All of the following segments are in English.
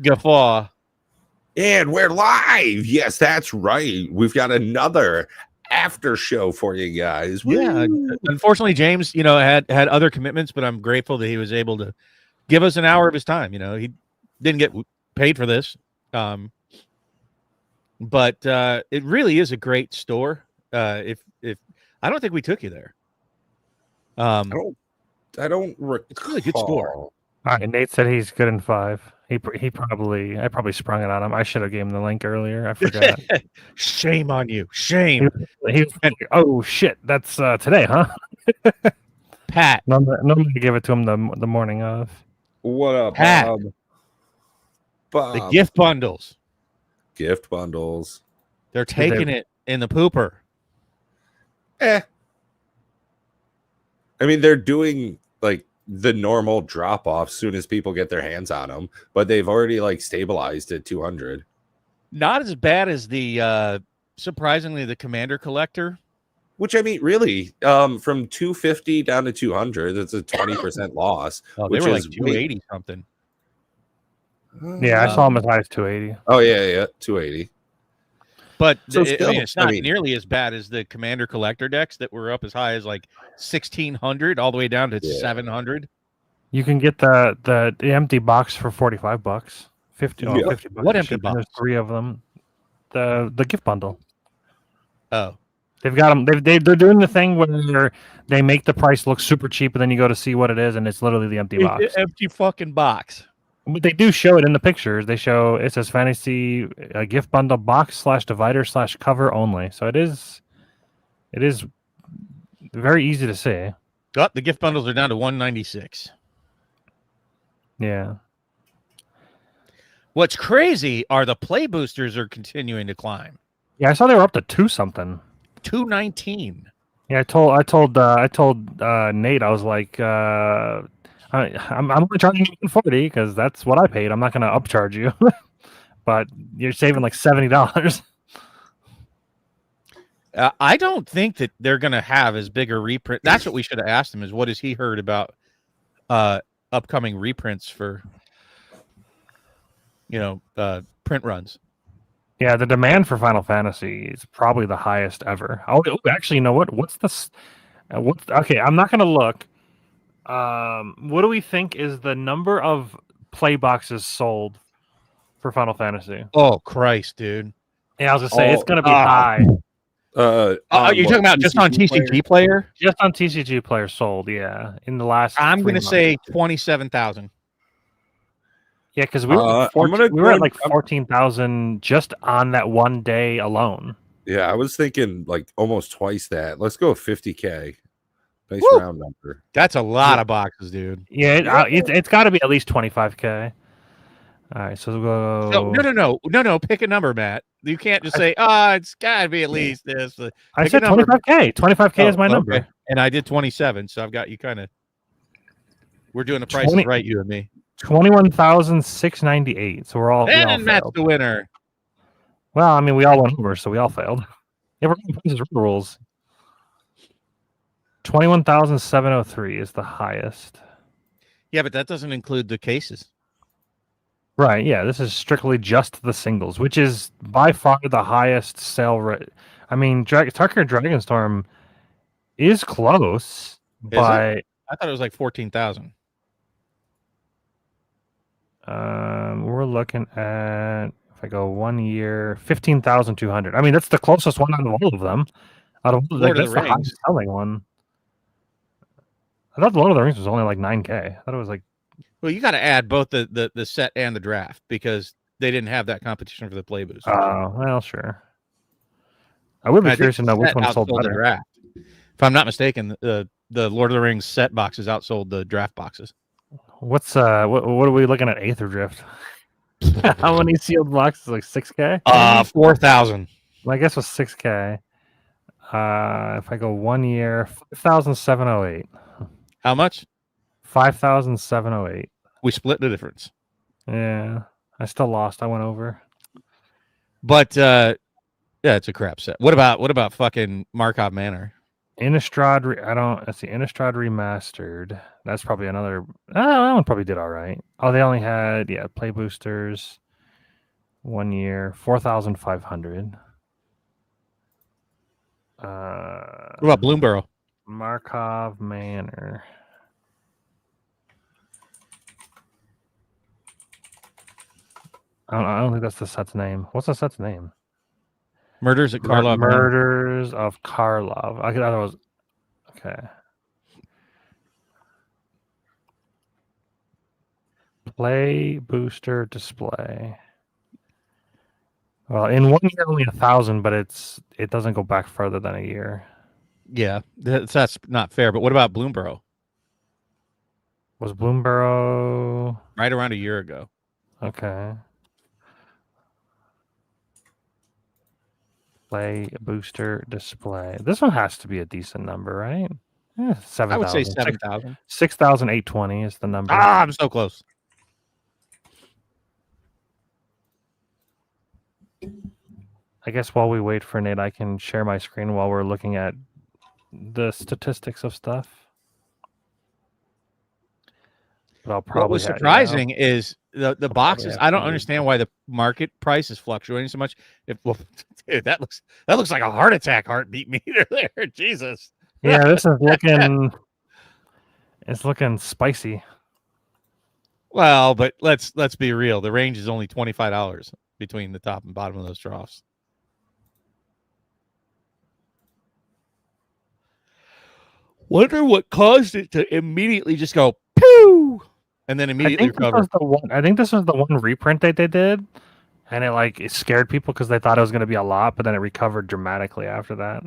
Guffaw. And we're live. Yes, that's right. We've got another after show for you guys. Yeah. Woo! Unfortunately, James, had other commitments, but I'm grateful that he was able to give us an hour of his time. He didn't get paid for this. But it really is a great store. If I don't think we took you there. I don't recall. It's a really good store. All right, Nate said he's good in 5. I probably sprung it on him. I should have gave him the link earlier. I forgot. Shame on you. Shame. He was like, oh shit, that's today, huh? Pat. Normally I give it to him the morning of. What up, Pat. Bob? The gift bundles. Gift bundles. They're taking it in the pooper. I mean, they're doing like the normal drop off soon as people get their hands on them, but they've already like stabilized at 200. Not as bad as the surprisingly the Commander Collector. Which, I mean, really, from 250 down to 200, that's a 20% loss. Oh, they which were is like 280 something. Yeah, I saw him as high as 280. Oh, yeah, 280. But So it's not nearly as bad as the Commander Collector decks that were up as high as like 1,600 all the way down to 700. You can get the empty box for $45. 50 bucks. What empty box? There's 3 of them. The gift bundle. Oh. They've got them. They're doing the thing where they make the price look super cheap, and then you go to see what it is, and it's literally the empty box. Empty fucking box. But they do show it in the pictures. They show it says fantasy gift bundle box /divider /cover only. So it is very easy to see. Oh, the gift bundles are down to 196. Yeah. What's crazy are the play boosters are continuing to climb. Yeah, I saw they were up to 2 something. 219. Yeah, I told Nate, I was like, I'm going to charge you 140 because that's what I paid. I'm not going to upcharge you, but you're saving like $70. I don't think that they're going to have as big a reprint. That's what we should have asked him: is what has he heard about upcoming reprints for print runs? Yeah, the demand for Final Fantasy is probably the highest ever. Oh, actually, you know what? What's this? Okay, I'm not going to look. What do we think is the number of play boxes sold for Final Fantasy? Oh Christ, dude! Yeah, I was gonna say it's gonna be high. You're talking about just on TCG Player? Just on TCG Player sold, yeah. In the last, I'm gonna say 27,000. Yeah, because we were at like 14,000 just on that one day alone. Yeah, I was thinking like almost twice that. Let's go 50K. Nice round number. That's a lot of boxes, dude. Yeah, it's got to be at least 25K. All right, so we'll go. No. Pick a number, Matt. You can't just say, it's got to be at least this. I said 25K. 25K is my number. Okay. And I did 27, so I've got you kind of. We're doing the prices right, you and me. 21,698. So we're all. And Matt's the winner. Well, I mean, we all went over, so we all failed. Yeah, we're going to rules. 21,703 is the highest. Yeah, but that doesn't include the cases. Right, yeah, this is strictly just the singles, which is by far the highest sale rate. I mean, Tucker Dragonstorm is close, but I thought it was like 14,000. We're looking at, if I go 1 year, 15,200. I mean, that's the closest one out of all of them. That's the highest selling one. I thought Lord of the Rings was only like 9K. I thought it was like. Well, you got to add both the set and the draft because they didn't have that competition for the play boost. Oh, well, sure. I would be curious to know which one sold better. Draft. If I'm not mistaken, the Lord of the Rings set boxes outsold the draft boxes. What's what are we looking at? Aether Drift. How many sealed boxes? Like 6K? 4,000. Well, I guess it was 6K. If I go 1 year, 5,708. How much? 5,708. We split the difference. Yeah, I still lost. I went over. But yeah, it's a crap set. What about fucking Markov Manor? Innistrad. I don't. Let's see. Innistrad remastered. That's probably another. That one probably did all right. Oh, they only had play boosters. 1 year, 4,500. What about Bloomborough? Markov Manor. I don't think that's the set's name. What's the set's name? Murders at Karlov Manor. Murders of Karlov. I thought it was okay. Play booster display. Well, in 1 year only 1,000, but it doesn't go back further than a year. Yeah, that's not fair. But what about Bloomborough? Was Bloomborough Right around a year ago. okay? Play booster display. This one has to be a decent number, right? 7,000. I would say 7,000. 6,820 is the number. Ah, I'm so close. I guess while we wait for Nate, I can share my screen while we're looking at the statistics of stuff. But I'll probably What was surprising is the boxes. I don't understand why the market price is fluctuating so much. Dude, that looks like a heart attack heartbeat meter there. Jesus. Yeah, this is looking. It's looking spicy. Well, but let's be real. The range is only $25 between the top and bottom of those troughs. Wonder what caused it to immediately just go pew, and then immediately recover. I think this was the one reprint that they did, and it scared people because they thought it was going to be a lot, but then it recovered dramatically after that.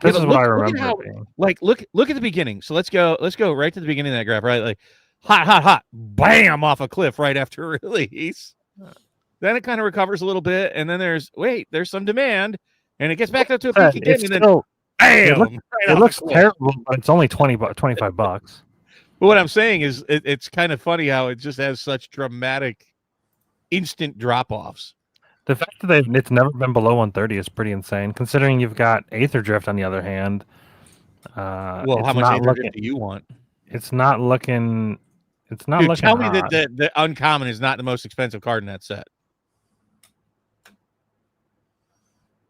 This is what I remember. Look at the beginning. So let's go right to the beginning of that graph. Right, like hot, bam, off a cliff right after release. Then it kind of recovers a little bit, and then there's some demand, and it gets back up to a peak again, and then bam! It looks terrible, but it's only $25. But what I'm saying is, it's kind of funny how it just has such dramatic, instant drop-offs. The fact that it's never been below 130 is pretty insane, considering you've got Aether Drift on the other hand. Well, how much Aether Drift do you want? It's not looking. It's not looking. Tell me that the uncommon is not the most expensive card in that set.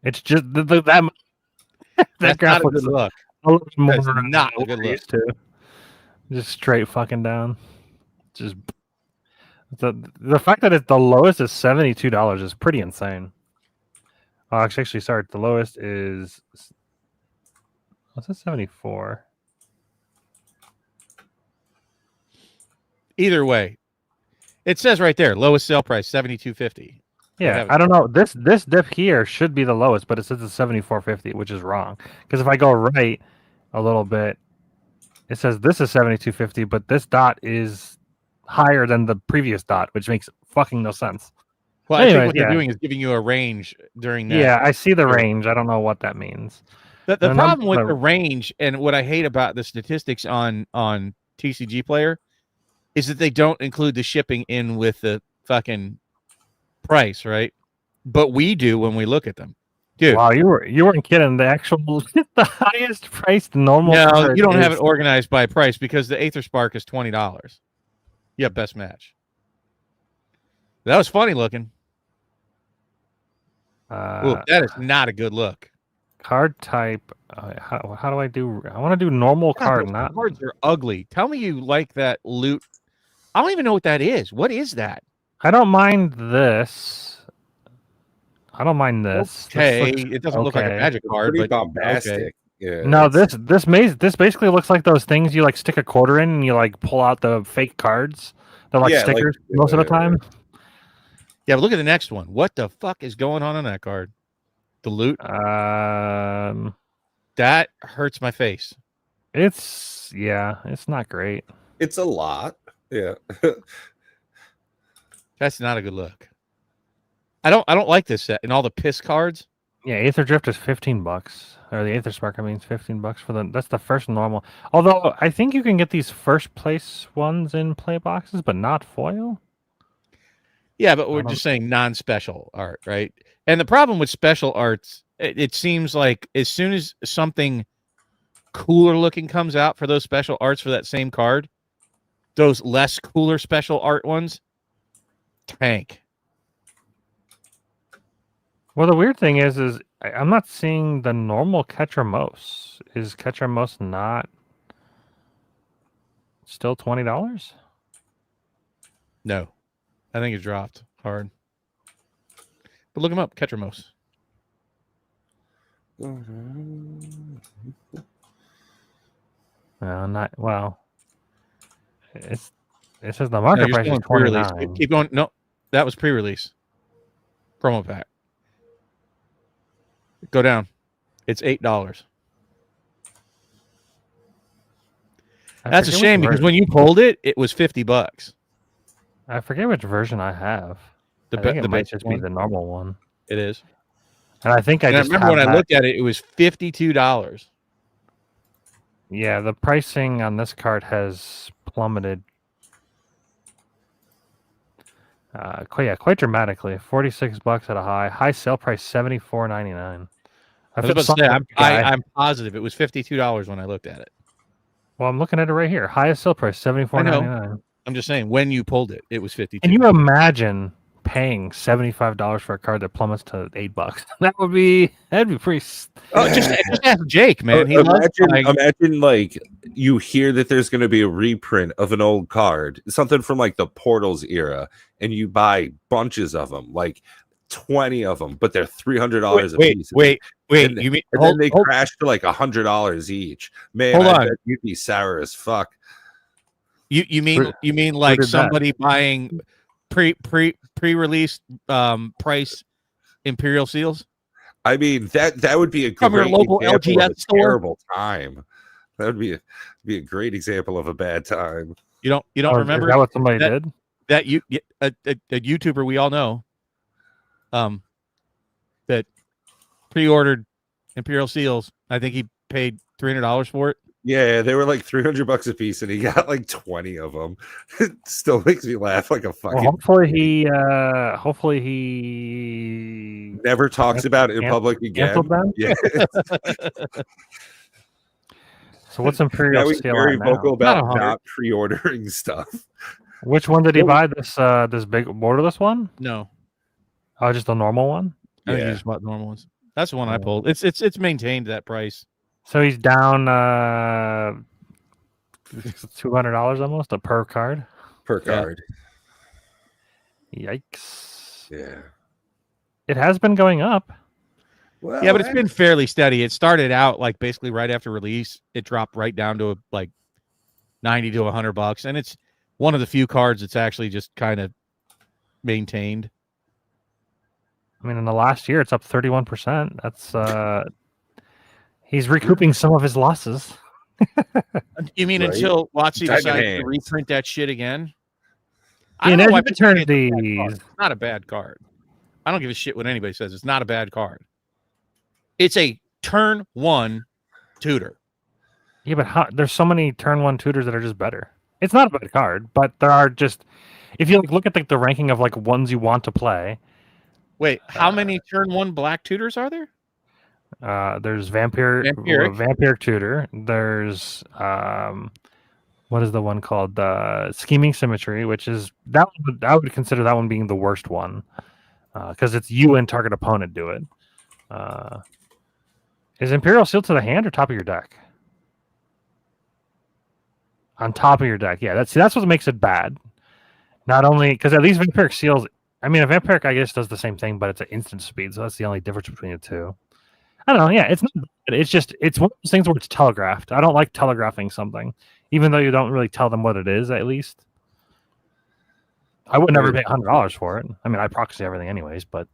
It's just that. That's not a good look. That's not a good look. Too. Just straight fucking down. Just the fact that the lowest is $72 is pretty insane. Oh, actually, sorry. The lowest is what's it? 74. Either way, it says right there, lowest sale price $72.50. Yeah, I don't know. This dip here should be the lowest, but it says it's $74.50, which is wrong. Because if I go right a little bit, it says this is $72.50, but this dot is higher than the previous dot, which makes fucking no sense. Well, I think what they're doing is giving you a range during that. Yeah, I see the range. I don't know what that means. The problem with the range and what I hate about the statistics on TCG Player is that they don't include the shipping in with the fucking price, right? But we do when we look at them. Dude. Wow, you weren't kidding. The actual the highest priced normal. No, you don't have it organized by price because the Aether Spark is $20. Yeah, best match. That was funny looking. Ooh, that is not a good look. Card type. How do I do? I want to do normal card. Not cards are ugly. Tell me you like that loot. I don't even know what that is. What is that? I don't mind this. I don't mind this. Okay, it doesn't look like a magic card, but bombastic. Okay. Yeah. No, this basically looks like those things you stick a quarter in and you pull out the fake cards. They're stickers most of the time. Yeah, but look at the next one. What the fuck is going on that card? The loot. That hurts my face. It's not great. It's a lot. Yeah. That's not a good look. I don't like this set and all the piss cards. Yeah, Aether Drift is $15, or the Aether Spark. I mean, it's $15 for that's the first normal. Although I think you can get these first place ones in play boxes, but not foil. Yeah, but we're just saying non-special art, right? And the problem with special arts, it seems like as soon as something cooler looking comes out for those special arts for that same card, those less cooler special art ones, tank. Well, the weird thing is I'm not seeing the normal Ketramose. Is Ketramose not still $20? No, I think it dropped hard. But look him up, Ketramose. No, not well. It says the No, market you're price still is in pre-release. 29. Keep going. No, that was pre-release. Promo pack. Go down. It's $8. That's a forget shame which because version- when you pulled it, it was $50. I forget which version I have. I think it might just be the normal one. It is. And I think I And I just remember have when I that- looked at it, it was $52. Yeah, the pricing on this card has plummeted. Quite dramatically. $46 at a high sale price $74.99. I was about to say, I'm positive it was $52 when I looked at it. Well, I'm looking at it right here. Highest sale price $74.99. I'm just saying, when you pulled it, it was $52. Can you imagine paying $75 for a card that plummets to $8? That'd be pretty. Oh, just ask Jake, man. He loves imagine like you hear that there's going to be a reprint of an old card, something from like the Portals era, and you buy bunches of them, like 20 of them, but they're $300 a piece. Wait. And, You mean then they crash to like $100 each. Man, Hold on. bet you'd be sour as fuck. You mean like somebody buying pre-release price Imperial Seals? I mean that would be a From your great local example of LGS a store? terrible time. That would be a great example of a bad time. You don't remember Is that what somebody did? that a YouTuber we all know, that pre-ordered Imperial Seals. I think he paid $300 for it. Yeah, they were like $300 a piece, and he got like 20 of them. It still makes me laugh like a fucking. Well, hopefully he never talks about it in public again. canceled them? Yeah, So what's Imperial now he's Seal very on now? vocal about Not 100. not pre-ordering stuff. Which one did he buy? This big borderless one? No, Oh, just the normal one. I think Yeah. he just bought normal ones. That's the one I pulled. It's maintained that price. So he's down $200 almost per card. Per Yeah. card. Yikes! Yeah. It has been going up. Well, Yeah, but it's been fairly steady. It started out like basically right after release. It dropped right down to like 90 to $100, and it's one of the few cards that's actually just kind of maintained. I mean, in the last year, it's up 31%. That's he's recouping some of his losses. You mean Right. until WotC Diamond decides to hands. reprint that shit again? In know why Edge of people say it's a bad card. Eternities, It's not a bad card. I don't give a shit what anybody says. It's not a bad card. It's a turn one tutor. yeah, but there's so many turn one tutors that are just better. It's not a bad card, but there are just if you look at the ranking of like ones you want to play. Wait, how many turn one black tutors are there? There's Vampiric Tutor. There's what is the one called? Scheming Symmetry, which is I would consider that one being the worst one because it's you and target opponent do it. Is Imperial Seal to the hand or top of your deck? On top of your deck, yeah. That's what makes it bad. Not only because at least Vampiric Seals. I mean, a Vampiric I guess does the same thing, but it's an instant speed, so that's the only difference between the two. I don't know. Yeah, it's not. It's one of those things where it's telegraphed. I don't like telegraphing something, even though you don't really tell them what it is. At least, I would never pay $100 for it. I mean, I proxy everything anyways, but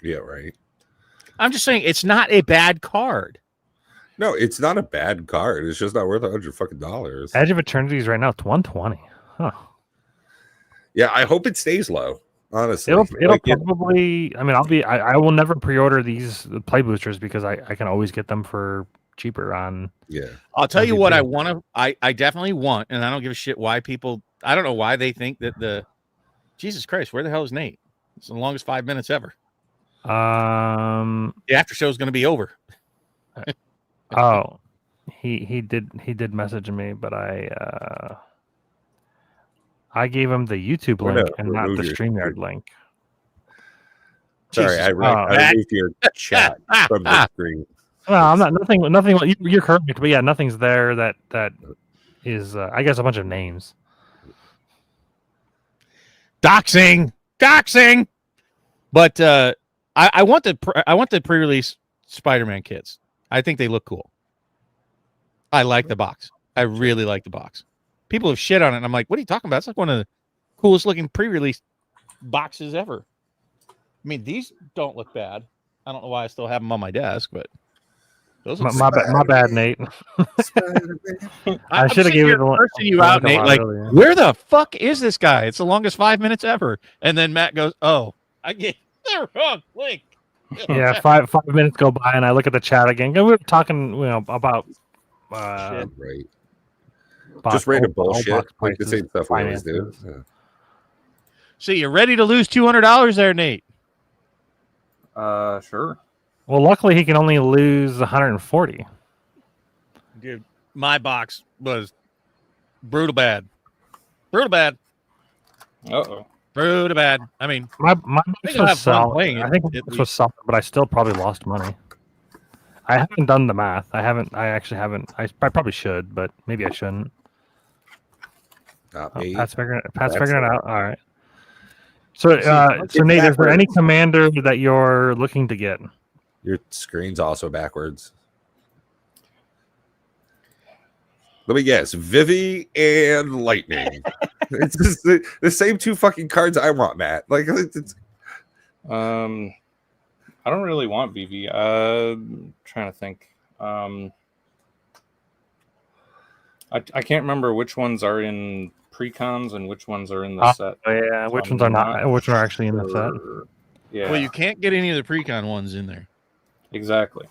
Yeah, right. I'm just saying it's not a bad card. No, it's not a bad card. It's just not worth $100 fucking dollars. Edge of Eternities right now it's 120. Huh. Yeah, I hope it stays low. Honestly, It'll Like, probably. I mean, I will never pre-order these play boosters because I can always get them for cheaper on. yeah. I'll tell you That'd be what good. I want to. I definitely want, and I don't give a shit why people. I don't know why they think that the. Jesus Christ, where the hell is Nate? It's the longest 5 minutes ever. Um. The after show is going to be over. Oh, he did message me, but I gave him the YouTube We're link gonna and not remove the your StreamYard screen. link. Sorry, Jesus I Christ. removed your chat from the screen. Well, I'm not nothing. You're correct, but yeah, nothing's there that is. I guess a bunch of names. Doxing. But I want the pre-release Spider-Man kits. I think they look cool. I like the box. I really like the box. People have shit on it, and I'm like, what are you talking about? It's like one of the coolest looking pre-release boxes ever. I mean, these don't look bad. I don't know why I still have them on my desk, but those look My bad, Nate. I should have gave it the cursing you the out, link a Nate. lot Like, earlier. where the fuck is this guy? It's the longest 5 minutes ever. And then Matt goes, "Oh, I get the wrong link." Yeah, 5 minutes go by, and I look at the chat again. And we were talking, about Right. box- Just random old bullshit. box Like the prices, same stuff we always do. finances. Yeah. So you're ready to lose $200 there, Nate? Sure. Well, luckily he can only lose 140. Dude, my box was brutal bad. Brutal bad. Uh-oh. Brutal bad. I mean, My think box I'll was have fun solid. playing it, I think at my box was least. solid, but I still probably lost money. I haven't done the math. I actually haven't. I probably should, but maybe I shouldn't. Not Oh, me. Pat's figuring That's it it. out. All right. So, See, so Nate, is there any backwards. commander that you're looking to get? Your screen's also backwards. Let me guess. Vivi and Lightning. It's just the same two fucking cards I want, Matt. Like, it's, I don't really want VV. Trying to think. I can't remember which ones are in pre-cons and which ones are in the set. Oh, yeah, which I'm ones are not? not Which are actually in the set? sure. Yeah, well, you can't get any of the pre-con ones in there. exactly.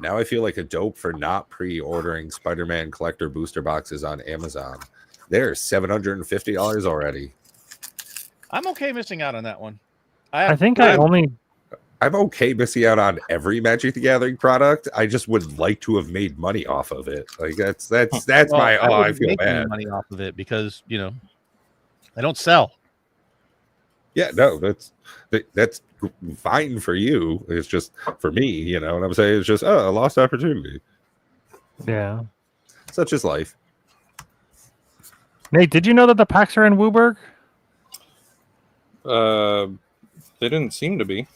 now I feel like a dope for not pre-ordering Spider-Man collector booster boxes on Amazon. They're $750 already. I'm okay missing out on that one. I think I only. I'm okay missing out on every Magic the Gathering product. I just would like to have made money off of it. Like that's Well, my I wouldn't feel make any bad. money off of it because I don't sell. Yeah, no, that's fine for you. It's just for me, you know what I'm saying? It's just a lost opportunity. Yeah. Such is life. Nate, did you know that the packs are in Wooburg? They didn't seem to be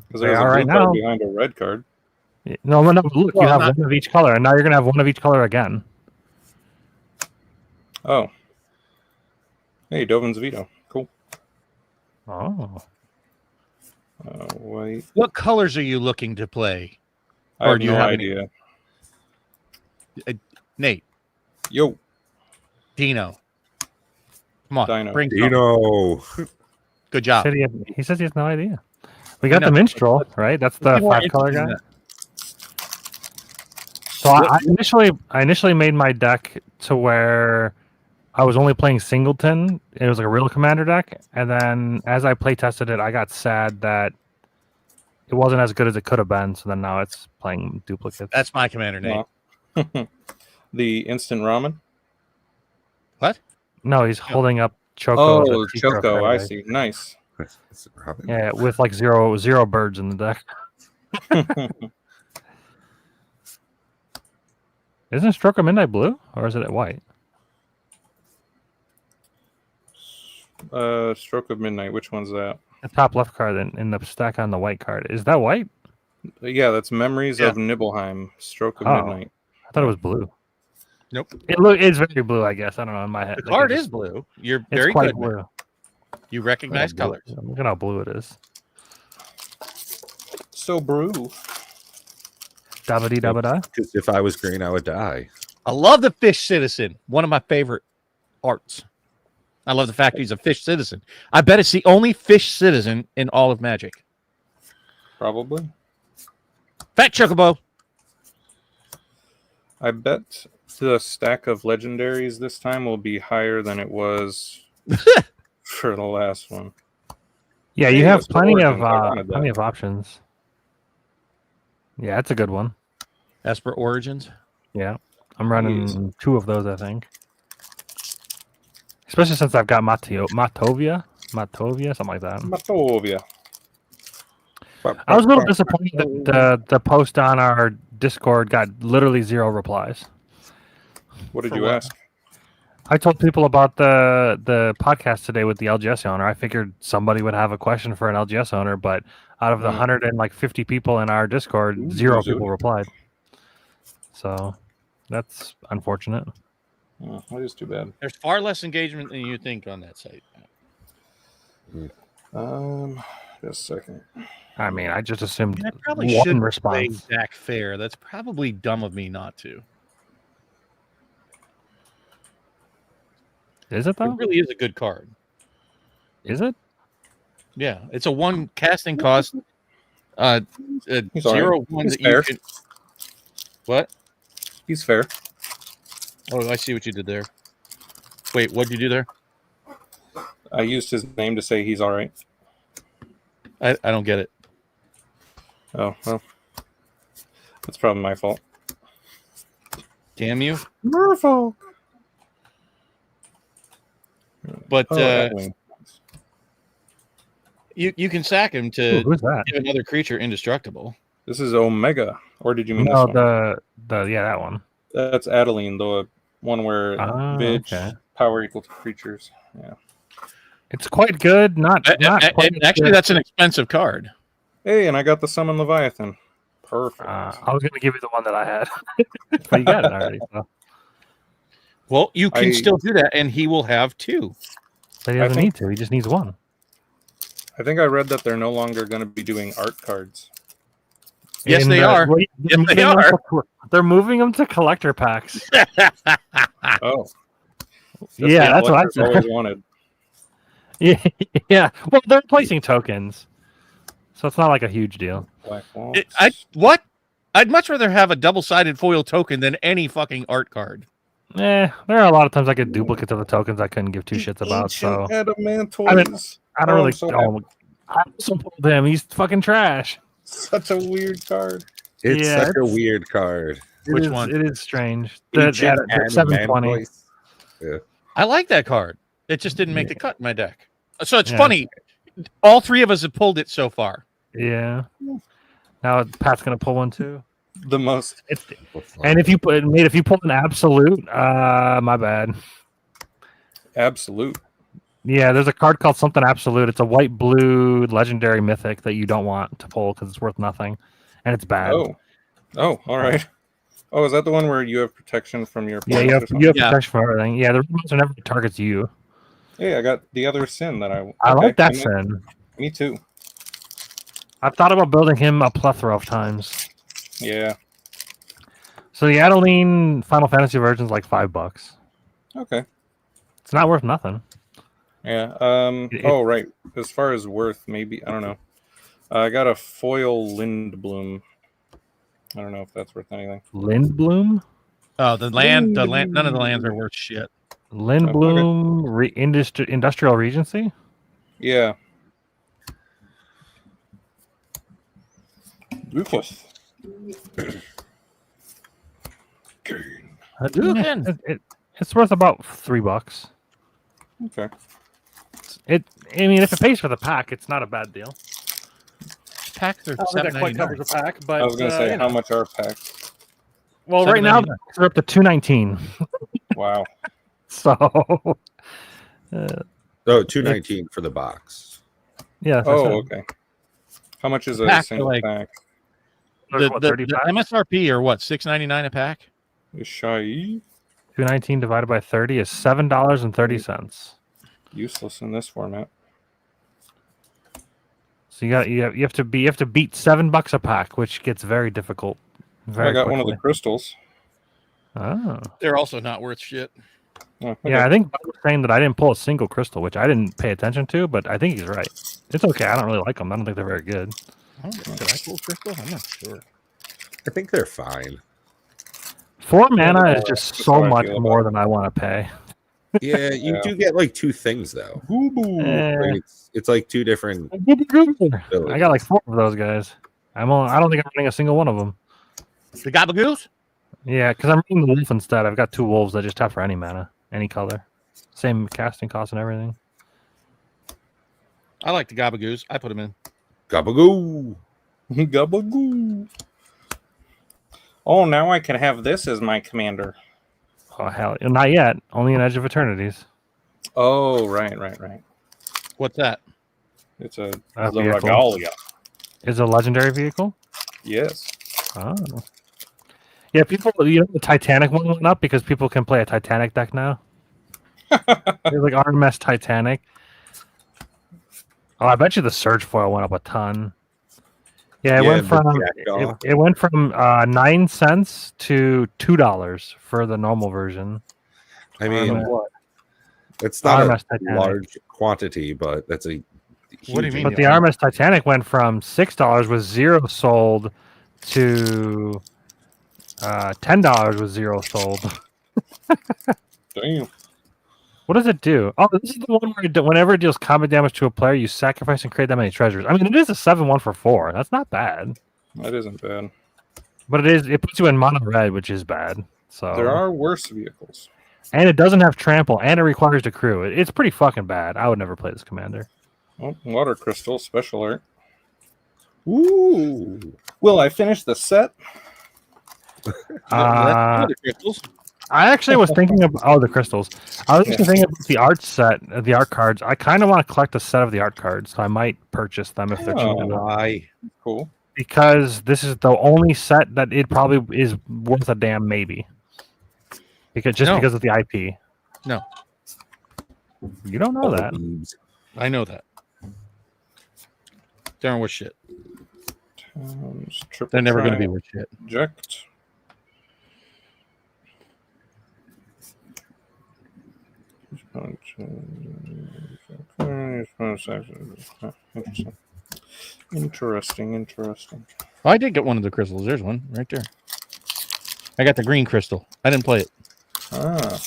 because They there's a are blue right card now. behind a red card. No. Look, you Well, have not- one of each color, and now you're gonna have one of each color again. Oh, hey, Dovin's Veto. Cool. Oh. White. What colors are you looking to play, I Or have do you no have any- idea. Nate? Yo, Dino? Come on, Dino. bring You some. know, Good job. He says he has no idea. We got know. the minstrel, right? That's the Be more 5-color guy. interested So I initially made my deck to where I was only playing singleton. It was like a real commander deck, and then as I play tested it, I got sad that it wasn't as good as it could have been. So then now it's playing duplicates. That's my commander, Nate. Wow. The instant ramen. No, he's holding up Choco. Oh, the teacher of Choco. I Paradise. see. Nice. it's Robin. Yeah, with like zero birds in the deck. Isn't Stroke of Midnight blue, or is it white? Stroke of Midnight. Which one's that? The top left card in the stack on the white card. Is that white? Yeah, that's Memories Yeah. of Nibelheim. Stroke of Oh. Midnight. I thought it was blue. Nope. It's very blue, I guess. I don't know in my head. The Like, card it's is blue. You're It's very quite good. blue. Man. You recognize Look at how colors. blue- Look at how blue it is. So brew. Dabba dee dabba da. Because if I was green, I would die. I love the Fish Citizen. One of my favorite arts. I love the fact he's a Fish Citizen. I bet it's the only Fish Citizen in all of Magic. Probably. Fat Chocobo. I bet the stack of legendaries this time will be higher than it was for the last one. Yeah, Hey, you have that's the plenty origins. of I wanted that. options. Yeah, that's a good one. Esper Origins. Yeah, I'm running 2 of those, I think. Especially since I've got Matovia, something like that. Matovia. I was a little disappointed that the post on our Discord got literally 0 replies. What did For you what? ask? I told people about the podcast today with the LGS owner. I figured somebody would have a question for an LGS owner, but out of the 150 people in our Discord, Ooh, 0 Zoe. people replied. So that's unfortunate. Oh, that is too bad. There's far less engagement than you think on that site. Just a second. I mean, I just assumed I probably one should play response. Zach Fair. That's probably dumb of me not to. Is it It though? really is a good card. Is it? Yeah, it's a 1 casting cost. He's all 0 right. 1 He's that you fair. can. What? He's fair. Oh, I see what you did there. Wait, what'd you do there? I used his name to say he's all right. I don't get it. Oh, well. That's probably my fault. Damn you! Merfolk. But that wing. you can sack him Ooh, to who's that? give another creature indestructible. This is Omega. Or did you mean No, this one? that one. That's Adeline, the one where bitch Okay. power equal to creatures. Yeah. It's quite good. Not quite as Actually, good. that's an expensive card. Hey, and I got the Summon Leviathan. Perfect. I was gonna give you the one that I had, but you got it already. So. Well, you can I- still do that, and he will have 2. But he I doesn't think- need to. He just needs 1. I think I read that they're no longer going to be doing art cards. Yes, they are. Yes, they are. They're moving them to collector packs. Oh. Yeah, that's what I collectors said. always wanted. Yeah. Well, they're replacing tokens, so it's not like a huge deal. Black Waltz. What? I'd much rather have a double-sided foil token than any fucking art card. There are a lot of times I get duplicates of the tokens I couldn't give 2 shits about. So Ancient Adamantoids. I mean, I don't Oh, really. I'm so happy. I also pulled him. He's fucking trash. Such a weird card. It's Yeah, such a weird card. Which It is- one? It is strange. Ancient The 720. Adamantoids. I like that card. It just didn't make the cut in my deck. So it's Yeah. funny. All 3 of us have pulled it so far. Yeah. Now Pat's gonna pull one too. The most. And if you pull an absolute, my bad. Absolute. Yeah, there's a card called something absolute. It's a white blue legendary mythic that you don't want to pull because it's worth nothing, and it's bad. Oh, all right. Oh, is that the one where you have protection from your Yeah, opponents you or have something? Yeah. protection for everything. Yeah, the monster never targets you. Hey, I got the other sin that I like that me- sin. Me too. I've thought about building him a plethora of times. Yeah. So the Adeline Final Fantasy version is like $5. Okay. It's not worth nothing. Yeah. It- Oh, right. As far as worth, maybe I don't know. I got a foil Lindblom. I don't know if that's worth anything. Lindblom? Oh, the land, none of the lands are worth shit. Lindblom Industrial Regency? Yeah. Ruthless. Dugan. It's worth about $3. Okay. I mean, if it pays for the pack, it's not a bad deal. Packs are I don't think that quite $7.99. covers the pack, but I was gonna say, how much are packs? Well, right now $7.99. they're up to $219. Wow. So, Oh, 219 for the box. yeah. that's what I Oh, said. okay. How much is a Packs are single like- pack? There's what, 30 The packs? MSRP are what, $6.99 a pack? Is Shy 219 divided by 30 is $7.30. useless in this format? So you have to beat $7 a pack, which gets very difficult. Very I got one of quickly. the crystals. Oh. They're also not worth shit. Oh, okay. Yeah, I think Bob was saying that I didn't pull a single crystal, which I didn't pay attention to, but I think he's right. It's okay. I don't really like them. I don't think they're very good. Did I pull crystal? I'm not sure. I think they're fine. 4 mana is just That's so how I much feel about more it. than I want to pay. Yeah, you Yeah. do get like 2 things though. Eh, Like, it's like 2 different. I got like 4 of those guys. I don't think I'm running a single one of them. The Gabagoos? Yeah, because I'm reading the wolf instead. I've got 2 wolves that just have for any mana, any color. Same casting cost and everything. I like the Gabagoos. I put them in. Gabagoo. Gabagoo. Oh, now I can have this as my commander. Oh, hell. Not yet. Only in Edge of Eternities. Oh, right. What's that? It's the vehicle. Regalia. Is it a legendary vehicle? Yes. Oh. Yeah, people, the Titanic one went up because people can play a Titanic deck now. There's like RMS Titanic. Oh, I bet you the Surge foil went up a ton. Yeah, it went from 9 cents to $2 for the normal version. I mean, what? it's not RMS a Titanic. large quantity, but that's a. What do you mean? But the RMS Titanic went from $6 with 0 sold to $10 with 0 sold. Damn. What does it do? Oh, this is the one where whenever it deals combat damage to a player, you sacrifice and create that many treasures. I mean, it is a 7/1 for 4. That's not bad. That isn't bad. But it puts you in mono red, which is bad. So There are worse vehicles. and it doesn't have trample, and it requires the crew. It's pretty fucking bad. I would never play this commander. Oh, water crystal, special art. Ooh. Will I finish the set? The crystals. I actually was thinking of the crystals. I was actually thinking about the art set, the art cards. I kind of want to collect a set of the art cards, so I might purchase them if they're cheap Oh. enough. Why? Cool. Because this is the only set that it probably is worth a damn maybe. Because No. because of the IP. No. You don't know that. I know that. They're worth shit. Triple They're never going to be triangle worth shit. Eject. Interesting. Oh, I did get one of the crystals. There's one right there. I got the green crystal. I didn't play it. Ah,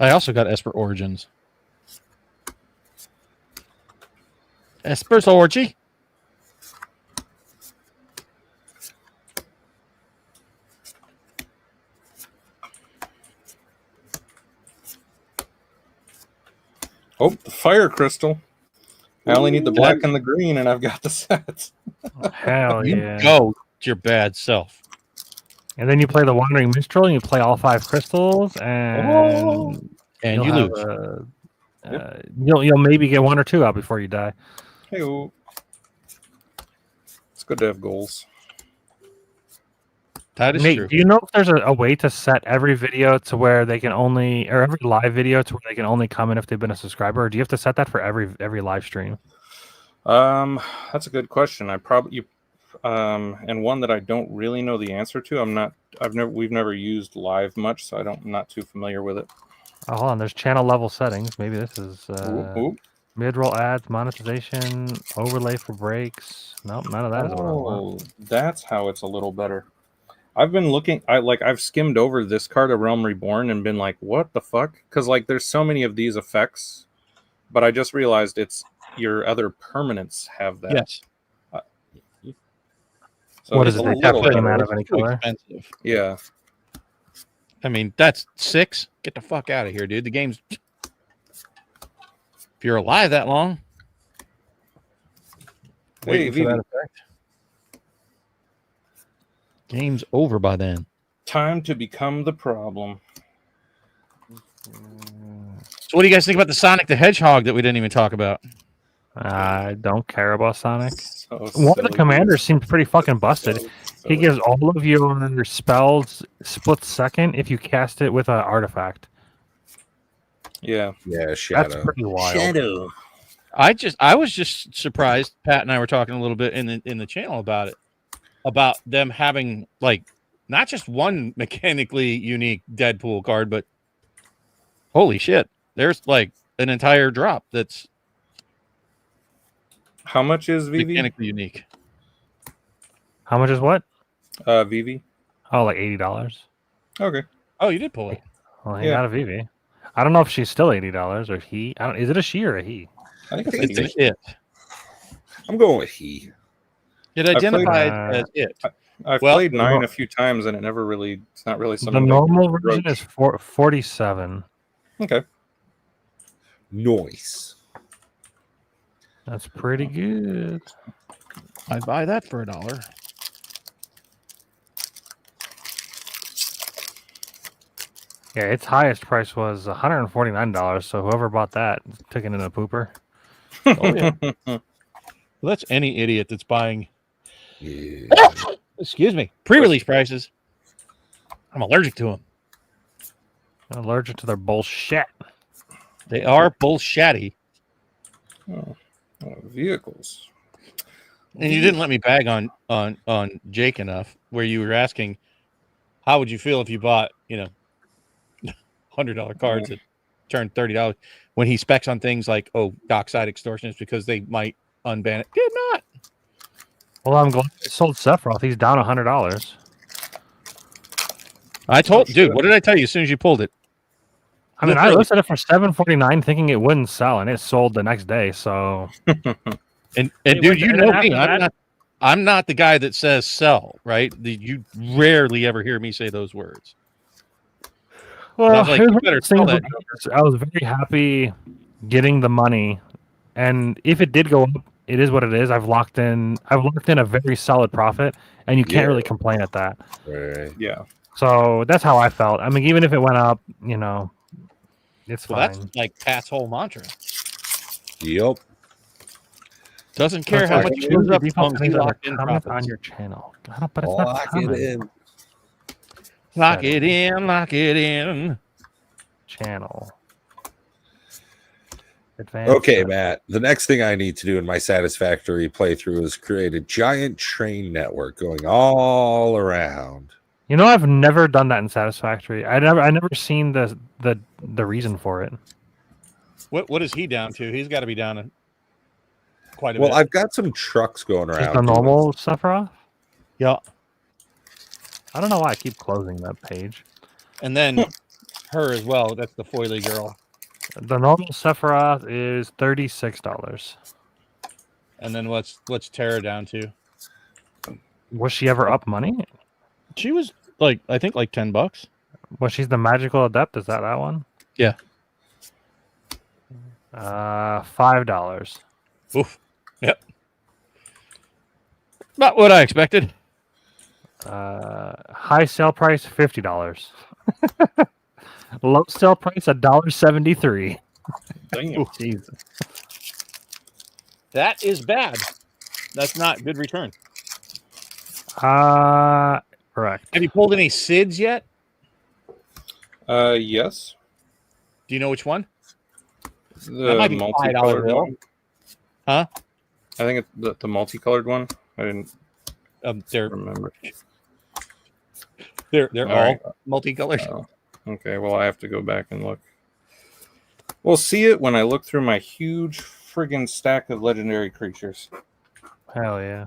I also got Esper Origins. Esper's Orgy. oh, the fire crystal. I only need the black and the green, and I've got the set. Hell You yeah. go to your bad self. And then you play the Wandering Minstrel, and you play all 5 crystals, and And you you'll lose. have you'll maybe get 1 or 2 out before you die. Hey, it's good to have goals. That is Nate, true. do you know if there's a way to set every video to where they can only, or every live video to where they can only come in if they've been a subscriber, or do you have to set that for every live stream? That's a good question. And one that I don't really know the answer to. We've never used live much, so I'm not too familiar with it. Oh, hold on. There's channel level settings. Maybe this is Ooh. mid-roll ads, monetization, overlay for breaks. Nope, none of that is what I want. Oh, that's how it's a little better. I've been looking. I've skimmed over this card of Realm Reborn and been like, what the fuck? Because there's so many of these effects, but I just realized it's your other permanents have that. Yes. So What it's is it? a They tap little them better. out of any Too color? expensive. Yeah. I mean, that's 6. Get the fuck out of here, dude. The game's. If you're alive that long. Hey, waiting for that Vivi. effect. Game's over by then. Time to become the problem. So, what do you guys think about the Sonic the Hedgehog that we didn't even talk about? I don't care about Sonic. So One of the silly. commanders seems pretty fucking busted. So He silly. gives all of your spells split second if you cast it with an artifact. Yeah. Yeah, That's Shadow. pretty wild. Shadow. I was just surprised. Pat and I were talking a little bit in the channel about it, about them having not just one mechanically unique Deadpool card, but holy shit, there's an entire drop that's How much is Vivi? mechanically unique. How much is what? Vivi. Oh, like $80. Okay. Oh, you did pull it. Well, he Yeah. got a VV. I don't know if she's still $80 or he. Is it a she or a he? I think It's it's a hit. I'm going with he. It I've played- identified as it. I've Well, played 9 a few times, and it's not really The something. normal that version is 47. Okay. Noise. That's pretty good. I'd buy that for $1. Yeah, its highest price was $149. So whoever bought that took it in a pooper. Oh, yeah. Well, that's any idiot that's buying, Yeah. excuse me, pre-release prices. I'm allergic to them. I'm allergic to their bullshit. They are bullshatty. Vehicles. And you didn't let me bag on Jake enough, where you were asking, how would you feel if you bought, $100 cards that turn $30 when he specs on things like, dockside extortionists because they might unban it. Did not. Well, I'm glad I sold Sephiroth. He's down $100. I told, dude, what did I tell you as soon as you pulled it? I mean, I Literally. listed it for $749, thinking it wouldn't sell, and it sold the next day. So, And It dude, went- you and know then me. after I'm not the guy that says sell, right? You rarely ever hear me say those words. well, I was like, here's you one better of the things sell that. with- I was very happy getting the money, and if it did go up, it is what it is. I've locked in a very solid profit, and you can't Yeah. really complain at that. Right. Yeah. So that's how I felt. I mean, even if it went up, it's Well, fine. that's like Pat's whole mantra. Yep. Doesn't care That's how why much you it goes use the up. default He settings on locked your in comment on profits. your channel. But it's not Lock it comment. in. Lock it in, lock it in. Channel. Advanced Okay, settings. Matt. The next thing I need to do in my satisfactory playthrough is create a giant train network going all around. I've never done that in Satisfactory. I never seen the reason for it. What is he down to? He's got to be down in quite a Well, bit. I've got some trucks going Just around. the doing- normal Sephiroth? Yeah. I don't know why I keep closing that page. And then her as well. That's the foily girl. The normal Sephiroth is $36. And then what's Tara down to? Was she ever up money? She was I think like $10. Was she's the magical adept? Is that one? Yeah. $5. Oof. Yep. Not what I expected. High sale price $50. Low sale price $1.73. Damn. Jesus. That is bad. That's not good return. Correct. Have you pulled any SIDS yet? Yes. Do you know which one? The might be $5 multicolored bill. one. Huh? I think it's the multicolored one. I didn't They're remember. all All right. multicolored. Oh, okay, well, I have to go back and look. We'll see it when I look through my huge friggin' stack of legendary creatures. Hell yeah.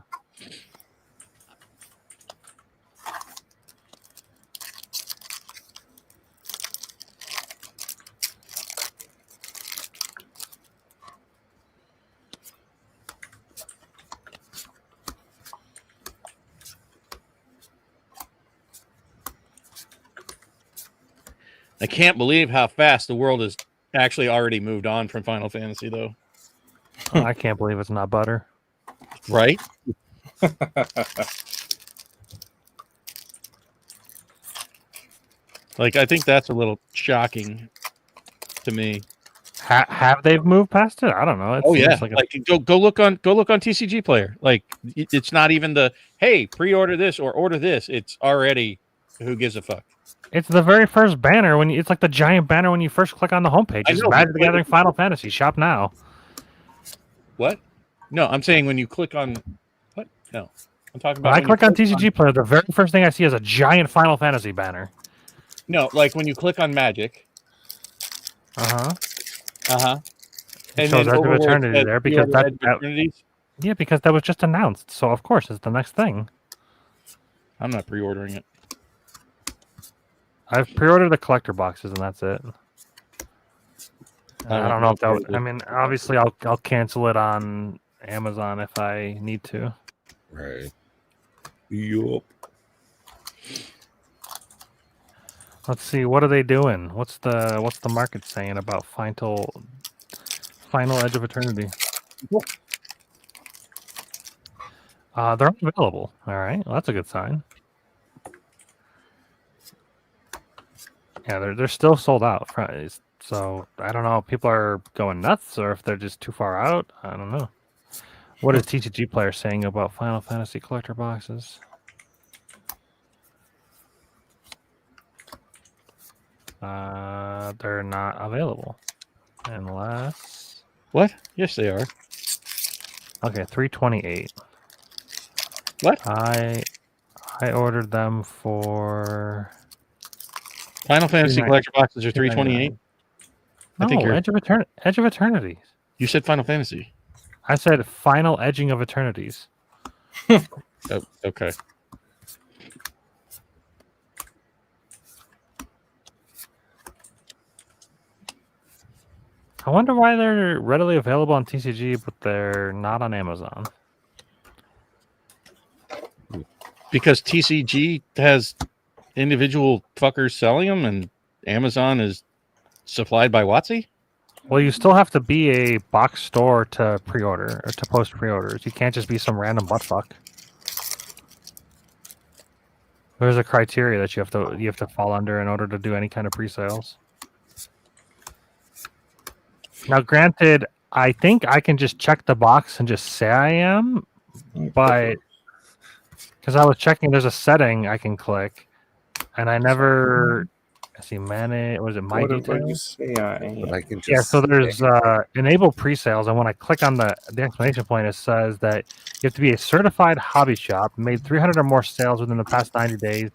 I can't believe how fast the world has actually already moved on from Final Fantasy, though. I can't believe it's not butter. Right? I think that's a little shocking to me. Have they moved past it? I don't know. It Oh seems yeah, like go look on TCG Player. It's not even the hey pre-order this or order this. It's already who gives a fuck. it's the very first banner it's like the giant banner when you first click on the homepage. I It's know, Magic but- the Gathering Final Fantasy. Shop now. What? No, I'm saying when you click on what? No, I'm talking When about I when click you on TCG Player, the very first thing I see is a giant Final Fantasy banner. No, like when you click on Magic. Uh Uh-huh. It shows Edge of Eternity there because that yeah, because that was just announced. So of course it's the next thing. I'm not pre-ordering it. I've pre-ordered the collector boxes and that's it. I don't know if that. I mean, obviously, I'll cancel it on Amazon if I need to. Right. Yup. Let's see. What are they doing? What's the market saying about Final Edge of Eternity? They're available. All right. Well, that's a good sign. Yeah, they're still sold out. So I don't know if people are going nuts or if they're just too far out. I don't know. What is TCG Player saying about Final Fantasy collector boxes? They're not available unless. What? Yes, they are. Okay, 328. What? I ordered them for Final Fantasy 290 collector boxes are 328. I think No, you're. Edge of Eternity. You said Final Fantasy. I said Final Edging of Eternities. Oh, okay. I wonder why they're readily available on TCG, but they're not on Amazon. Because TCG has individual fuckers selling them, and Amazon is supplied by WotC. Well, you still have to be a box store to pre-order or to post pre-orders. You can't just be some random buttfuck. There's a criteria that you have to fall under in order to do any kind of pre-sales. Now, granted, I think I can just check the box and just say I am, but because I was checking, there's a setting I can click, and I never see manage. Was it my What details? you say I am? But I can just Yeah, so there's enable pre-sales, and when I click on the exclamation point, it says that you have to be a certified hobby shop, made 300 or more sales within the past 90 days,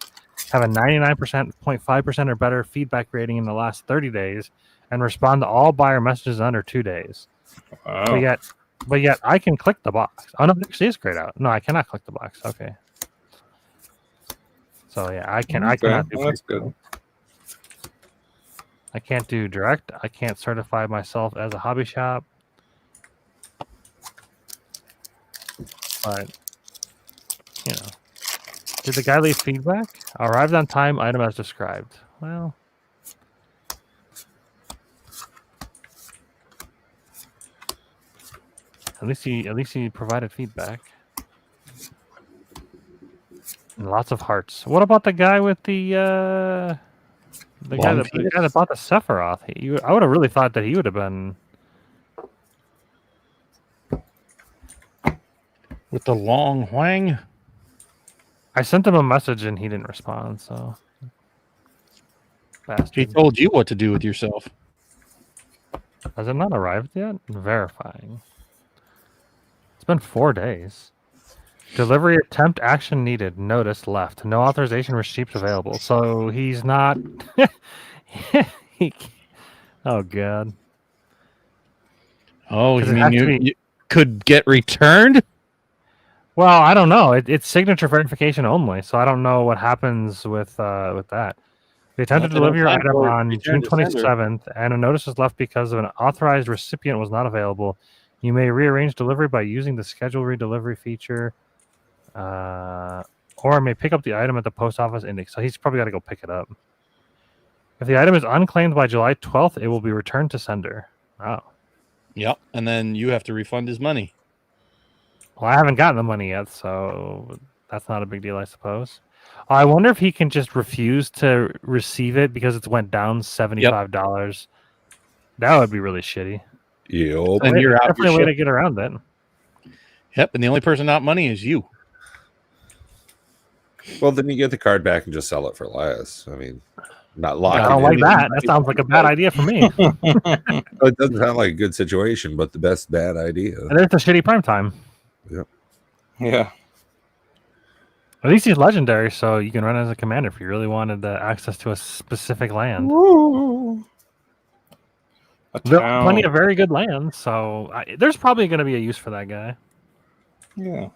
have a 99.5% or better feedback rating in the last 30 days, and respond to all buyer messages under 2 days. Wow. But yet I can click the box. Oh no, it actually is grayed out. No, I cannot click the box. Okay. So yeah, I cannot do Well, that's good. I can't do direct. I can't certify myself as a hobby shop. But, you know. Did the guy leave feedback? Arrived on time, item as described. Well. At least he provided feedback. And lots of hearts. What about the guy with the guy that bought the Sephiroth? I would have really thought that he would have been With the long Huang. I sent him a message and he didn't respond, so bastard. He told you what to do with yourself. Has it not arrived yet? Verifying. It's been 4 days. Delivery attempt action needed. Notice left. No authorization receipts available. So he's not. Oh god. Oh, Does you it have to mean be- you could get returned? Well, I don't know. It's signature verification only, so I don't know what happens with that. They attempted to Nothing deliver your on time item for on return June to sender. 27th, and a notice was left because of an authorized recipient was not available. You may rearrange delivery by using the schedule redelivery feature, or may pick up the item at the post office index. So he's probably got to go pick it up. If the item is unclaimed by July 12th, it will be returned to sender. Oh. Yep. And then you have to refund his money. Well, I haven't gotten the money yet, so that's not a big deal, I suppose. I wonder if he can just refuse to receive it because it's went down $75. That would be really shitty. Yup. And you're out Definitely your a way to shit. get around that. Yep. And the only person out money is you. Well, then you get the card back and just sell it for less. I mean, not lock. I don't like that. That sounds like a bad idea for me. It doesn't sound like a good situation, but the best bad idea. And there's a shitty prime time. Yeah. At least he's legendary, so you can run as a commander if you really wanted access to a specific land. There are plenty of very good lands, so there's probably going to be a use for that guy. Yeah.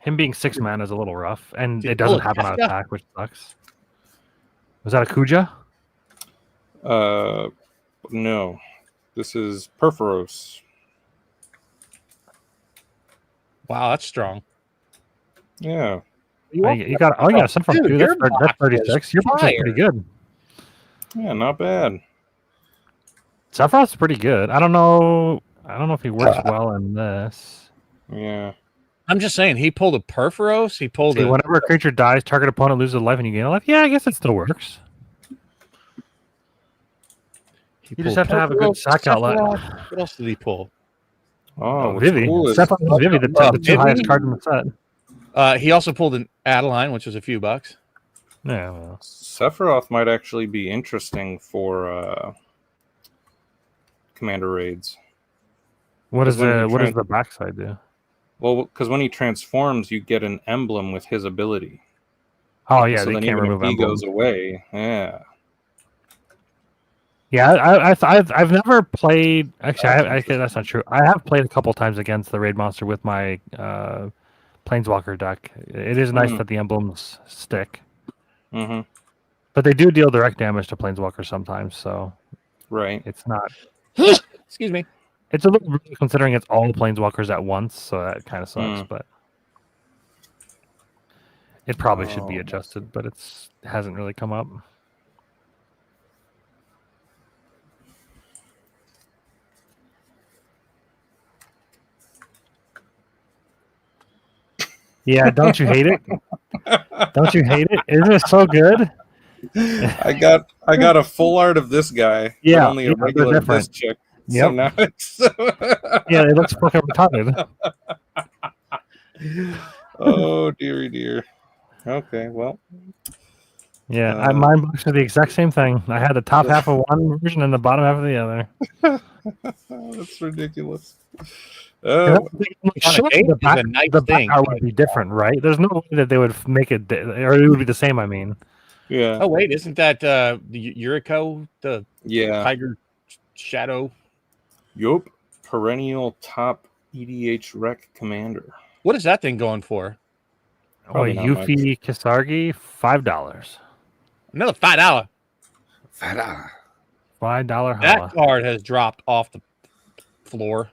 Him being 6 mana is a little rough, and Dude, it doesn't oh, happen on yeah. attack, which sucks. Was that a Kuja? No. This is Perforos. Wow, that's strong. Yeah. You got Sephiroth Dude, too. your That's box 36. is Your box is pretty fire. good. Yeah, not bad. Sephiroth's pretty good. I don't know if he works well in this. Yeah. I'm just saying, he pulled a Perforos. He pulled See, a. whenever a creature dies, target opponent loses a life and you gain a life. Yeah, I guess it still works. He You just pulled have to have a good Perforos, sack outlet. Sephiroth. What else did he pull? Oh, what's Vivi. cool is Sephiroth and Vivi, the two Vivi? highest cards in the set. He also pulled an Adeline, which was a few bucks. Yeah, well. Sephiroth might actually be interesting for commander raids. What does when you the backside do? Well, because when he transforms, you get an emblem with his ability. Oh yeah, So they then can't even remove if he emblems. goes away, yeah. Yeah, I've never played. Actually, that's not true. I have played a couple times against the raid monster with my Planeswalker deck. It is nice that the emblems stick, Mm-hmm. but they do deal direct damage to Planeswalkers sometimes. So Right. it's not. Excuse me. It's a little brutal considering it's all Planeswalkers at once. So that kind of sucks, Mm. but it probably should be Oh. adjusted. But it hasn't really come up. Yeah, don't you hate it? Don't you hate it? Isn't it so good? I got a full art of this guy, Yeah, but only a they're regular different. this chick. So Yep. now it's Yeah, it looks fucking retarded. oh dearie dear. Okay, well, Yeah, mine box did the exact same thing. I had the top half of one version and the bottom half of the other. that's ridiculous. And Oh, that's the thing, like, On a surely case the is back, a nice the back thing, art but- would be different, right? There's no way that they would make it, or it would be the same. I mean, yeah, Oh wait, isn't that the Yuriko, the yeah. Tiger Shadow? Yup. Perennial top EDH rec commander. What is that thing going for? Probably not much. Yuffie Kisargi, $5. Another $5. Fada. $5 That holla. card has dropped off the floor.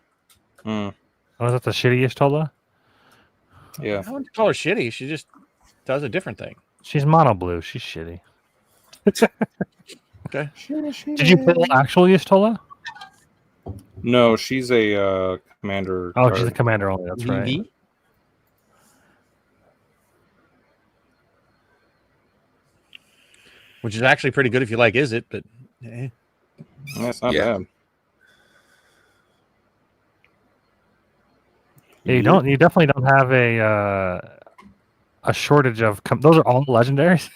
Mm, Oh, is that the shittiest Tola? yeah. I wouldn't call her shitty. She just does a different thing. She's mono blue. She's shitty. Okay. Did you pull actual Yustola? No, she's a commander. Oh, card. she's a commander only. That's right. VV? Which is actually pretty good if you like Is It, but That's not Yeah. bad. Yeah, you definitely don't have a shortage of. Those are all legendaries.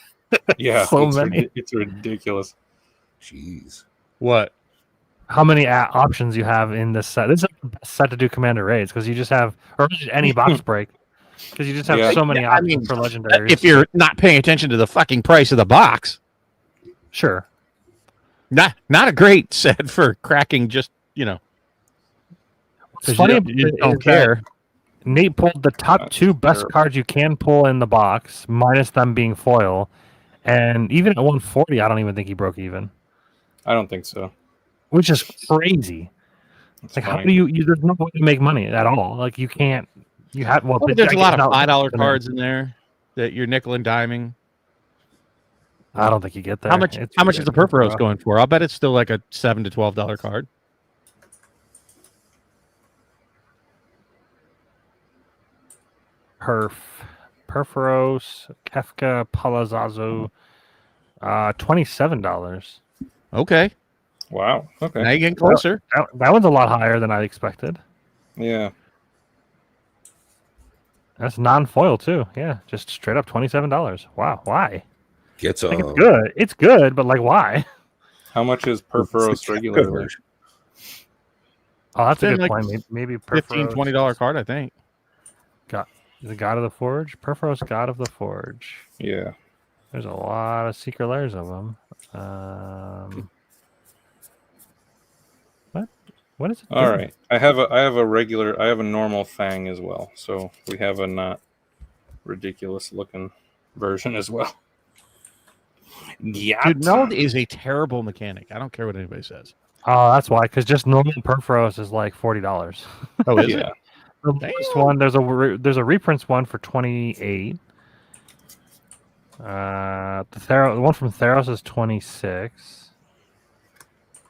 Yeah, So it's, many. it's ridiculous. Jeez. what? How many options you have in this set? This is the best set to do commander raids because you just have, or just any box break, because you just have Yeah. so many Yeah, I options mean, for legendaries. If you're not paying attention to the fucking price of the box, Sure. not a great set for cracking. Just What's 'cause funny you about don't, you it don't is that care. Nate pulled the top That's two best terrible. cards you can pull in the box, minus them being foil. And even at 140, I don't even think he broke even, I don't think so. which is crazy. It's Like, how funny. do you? There's no way to make money at all. Like, you can't. You have well. There's a lot of no, $5 cards in there that you're nickel and diming. I don't think you get there. How much? It's How much is the ridiculous. Perforos going for? I'll bet it's still like a $7 to $12 card. Perforos, Kefka, Palazzo, $27. Okay, Wow. Okay. now you're getting closer. That one's a lot higher than I expected. Yeah. That's non-foil too. Yeah, just straight up $27. Wow, why? Gets Like, it's good. It's good, but like, why? How much is Perforos regularly? Oh, that's a Been good like point. Maybe $15, Perforos $20 card, I think. is the God of the Forge. Perforos, God of the Forge. Yeah. There's a lot of secret layers of them. What is it? All doing? right. I have a normal Fang as well. So we have a not ridiculous looking version as well. Yeah. Dude, Meld is a terrible mechanic. I don't care what anybody says. Oh, that's why. Because just normal Perforos is like $40. Oh, is Yeah. The lowest one, there's a reprints one for 28. The one from Theros is 26.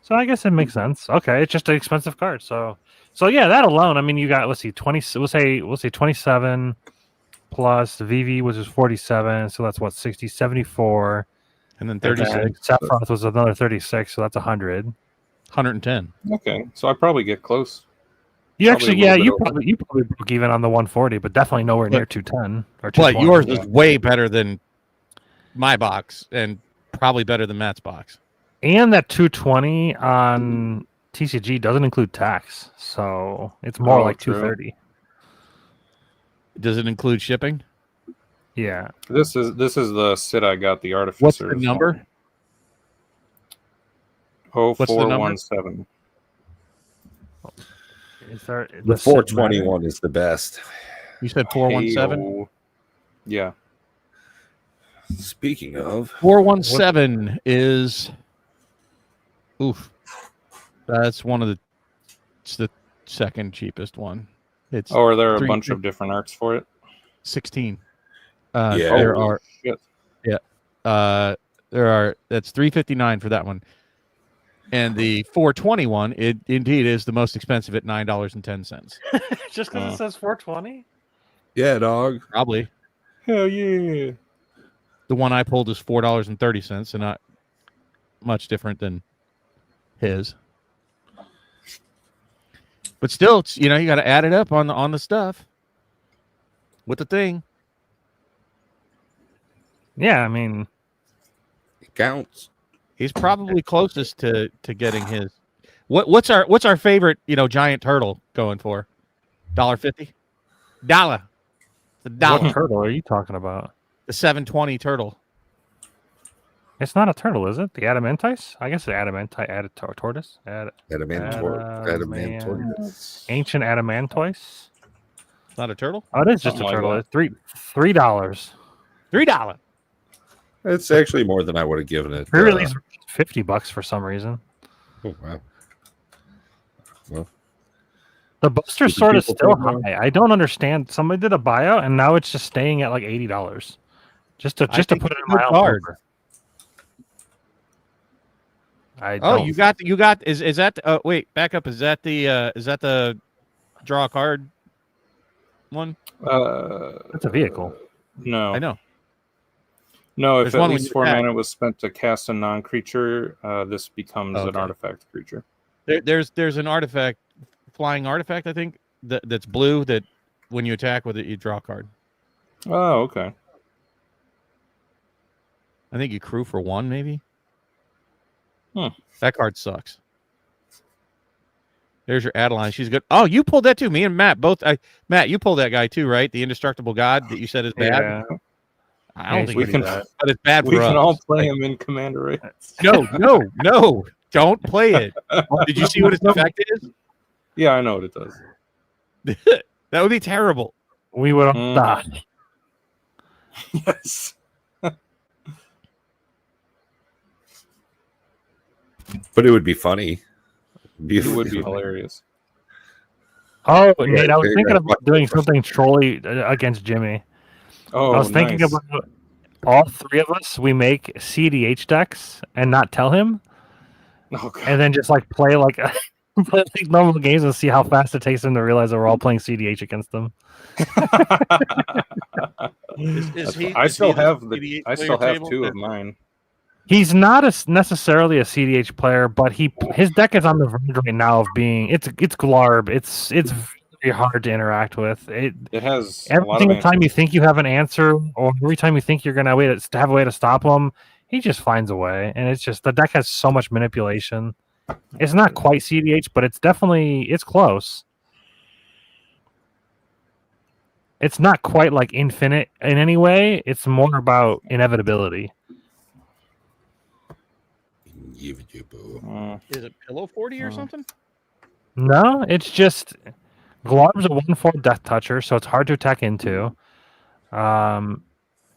So I guess it makes sense. Okay, it's just an expensive card. So yeah, that alone. I mean, you got, let's see, 20. We'll say 27 plus VV, which is 47. So that's what, 60, 74. And then And 36, then Sephiroth was another 36. So that's 100. 110. Okay, so I probably get close. You Probably actually, a yeah, little you bit over. probably broke even on the 140, but definitely nowhere near 210 or 220. But yours yeah. is way better than my box and probably better than Matt's box. And that 220 on TCG doesn't include tax, so it's more Oh, like true. 230. Does it include shipping? Yeah. This is the Sid I got the Artificer. What's the number? Oh, What's the number? 417. Is there The does Sid matter? 421 is the best. You said 417? Heyo. Yeah. Speaking of, 417 is oof. That's it's the second cheapest one. It's Oh, are there a Three- bunch of different arts for it? 16. Yeah. There Holy are shit. that's 359 for that one. And the 421, it indeed is the most expensive at $9.10. Just because it says 420? yeah, dog. Probably. Hell yeah. The one I pulled is $4.30, and not much different than his. But still, it's, you got to add it up on the stuff with the thing. Yeah, I mean, It counts. He's probably closest to getting his. What's our favorite giant turtle going for? $1.50. $1. The what dollar. turtle are you talking about? The 720 turtle. It's not a turtle, is it? The adamantice? I guess the adamantite tortoise. Adamantor. Ancient adamantoise. It's not a turtle. Oh, it is just a Something like turtle. that. It's $3. $3. It's actually more than I would have given it. Pre-release $50 for some reason. Oh, wow. Well, The Buster Did the Sword is people still pay more? high. I don't understand. Somebody did a buyout, and now it's just staying at like $80. Just to think put it it's in a my good own card. paper. I Oh, don't- you got is that wait, back up. Is that the draw a card one? It's a vehicle. No. I know. No, if There's at one when least you 4 attack. mana was spent to cast a non-creature, this becomes an Okay. artifact creature. There's an artifact, flying artifact, I think, that's blue, that when you attack with it, you draw a card. Oh, okay. I think you crew for 1, maybe. Hmm. That card sucks. There's your Adeline. She's good. Oh, you pulled that too. Me and Matt both. Matt, you pulled that guy too, right? The Indestructible God that you said is bad. Yeah. I don't Yeah, think we it's can- bad, but it's bad We for us. can all play him in Commander Rates. No, don't play it. Did you see what its effect is? Yeah, I know what it does. That would be terrible. We would all Mm. die. Yes. but it would be funny. It would be hilarious. Oh, Yeah, Nate, I was they thinking got about doing something trolly against Jimmy. Oh, I was thinking nice. about all three of us. We make CDH decks and not tell him, Oh, God. and then just like play like play like normal games and see how fast it takes him to realize that we're all playing CDH against them. I still have two of mine. He's not necessarily a CDH player, but his deck is on the verge right now of being it's Glarb. It's very hard to interact with. It has Every a lot single of time you think you have an answer, or every time you think you're gonna have a way to stop him, he just finds a way. And it's just the deck has so much manipulation. It's not quite CDH, but it's close. It's not quite like infinite in any way. It's more about inevitability. Is it Pillow 40 or Oh. something? No, it's just Glarb's a 1/4 Death Toucher, so it's hard to attack into. And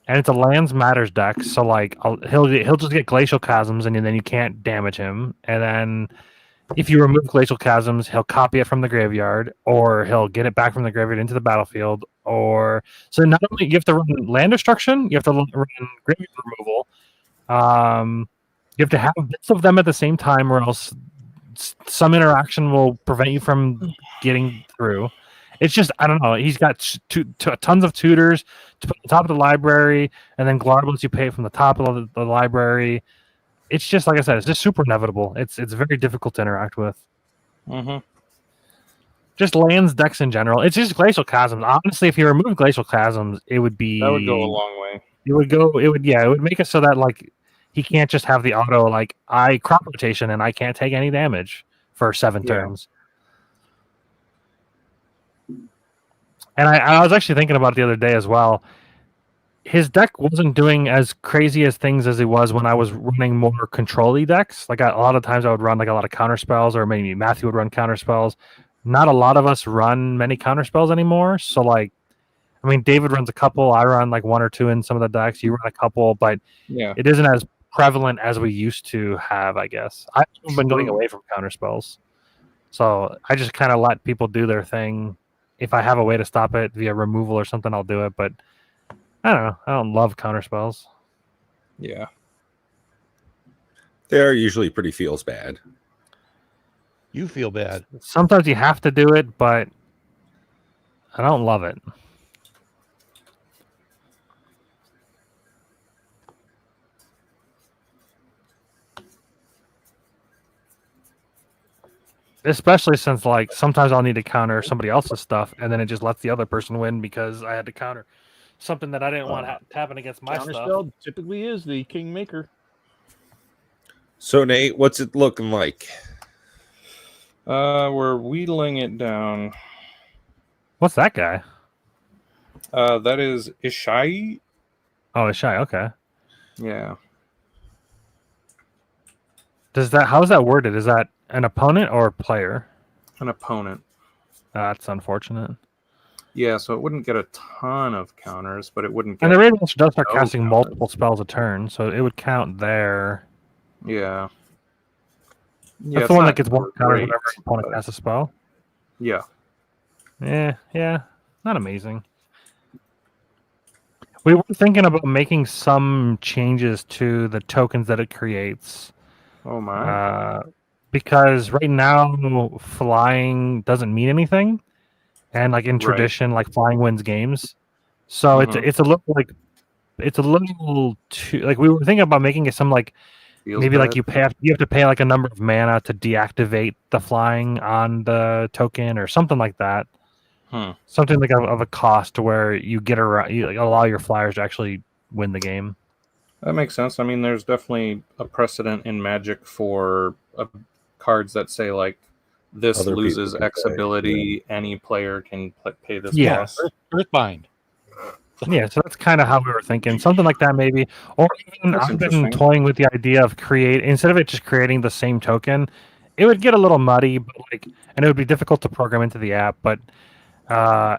it's a lands matters deck, so like he'll just get Glacial Chasms, and then you can't damage him. And then if you remove Glacial Chasms, he'll copy it from the graveyard, or he'll get it back from the graveyard into the battlefield. Or so not only you have to run land destruction, you have to run graveyard removal. You have to have bits of them at the same time, or else some interaction will prevent you from getting through. It's just, I don't know. He's got tons of tutors to put on the top of the library, and then Glarblitz you pay from the top of the library. It's just, like I said, it's just super inevitable. It's very difficult to interact with. Mm-hmm. Just lands decks in general. It's just Glacial Chasms. Honestly, if you remove Glacial Chasms, it would be... That would go a long way. It would make it so that, like, he can't just have the auto, like, I crop rotation and I can't take any damage for 7 turns. And I was actually thinking about it the other day as well. His deck wasn't doing as crazy as things as it was when I was running more control-y decks. Like, a lot of times I would run, like, a lot of counter spells, or maybe Matthew would run counter spells. Not a lot of us run many counter spells anymore. So, like, I mean, David runs a couple. I run, like, 1 or 2 in some of the decks. You run a couple, but it isn't as prevalent as we used to have, I guess. I've been going away from counter spells. So I just kind of let people do their thing. If I have a way to stop it via removal or something, I'll do it. But I don't know. I don't love counter spells. Yeah. They're usually pretty feels bad. You feel bad. Sometimes you have to do it, but I don't love it. Especially since, like, sometimes I'll need to counter somebody else's stuff, and then it just lets the other person win because I had to counter something that I didn't want to happen against my stuff. Counterspell typically is the kingmaker. So, Nate, what's it looking like? We're wheedling it down. What's that guy? That is Ishai. Oh, it's Shy. Okay. Yeah. How is that worded? Is that an opponent or a player? An opponent. That's unfortunate. Yeah, so it wouldn't get a ton of counters, but it wouldn't get... And the Raid Monster does start no casting counters. multiple spells a turn, so it would count there. Yeah. That's it's the one not that gets more counters great, whenever an opponent but- casts a spell. Yeah. Yeah, not amazing. We were thinking about making some changes to the tokens that it creates. Oh, my. Because right now flying doesn't mean anything, and like in Right. tradition, like flying wins games. So Mhm. it's a little too, like, we were thinking about making it some, like, Feels maybe like bad. you have to pay like a number of mana to deactivate the flying on the token or something like that. Something like of a cost to where you get around, you, like, allow your flyers to actually win the game. That makes sense. I mean, there's definitely a precedent in Magic for cards that say, like, this Other people loses can X pay, ability. Any player can pay this Yeah. cost. Earthbind. Yeah, so that's kind of how we were thinking, something like that maybe. Or even That's I've been interesting. toying with the idea of instead of it just creating the same token, it would get a little muddy, but and it would be difficult to program into the app. But I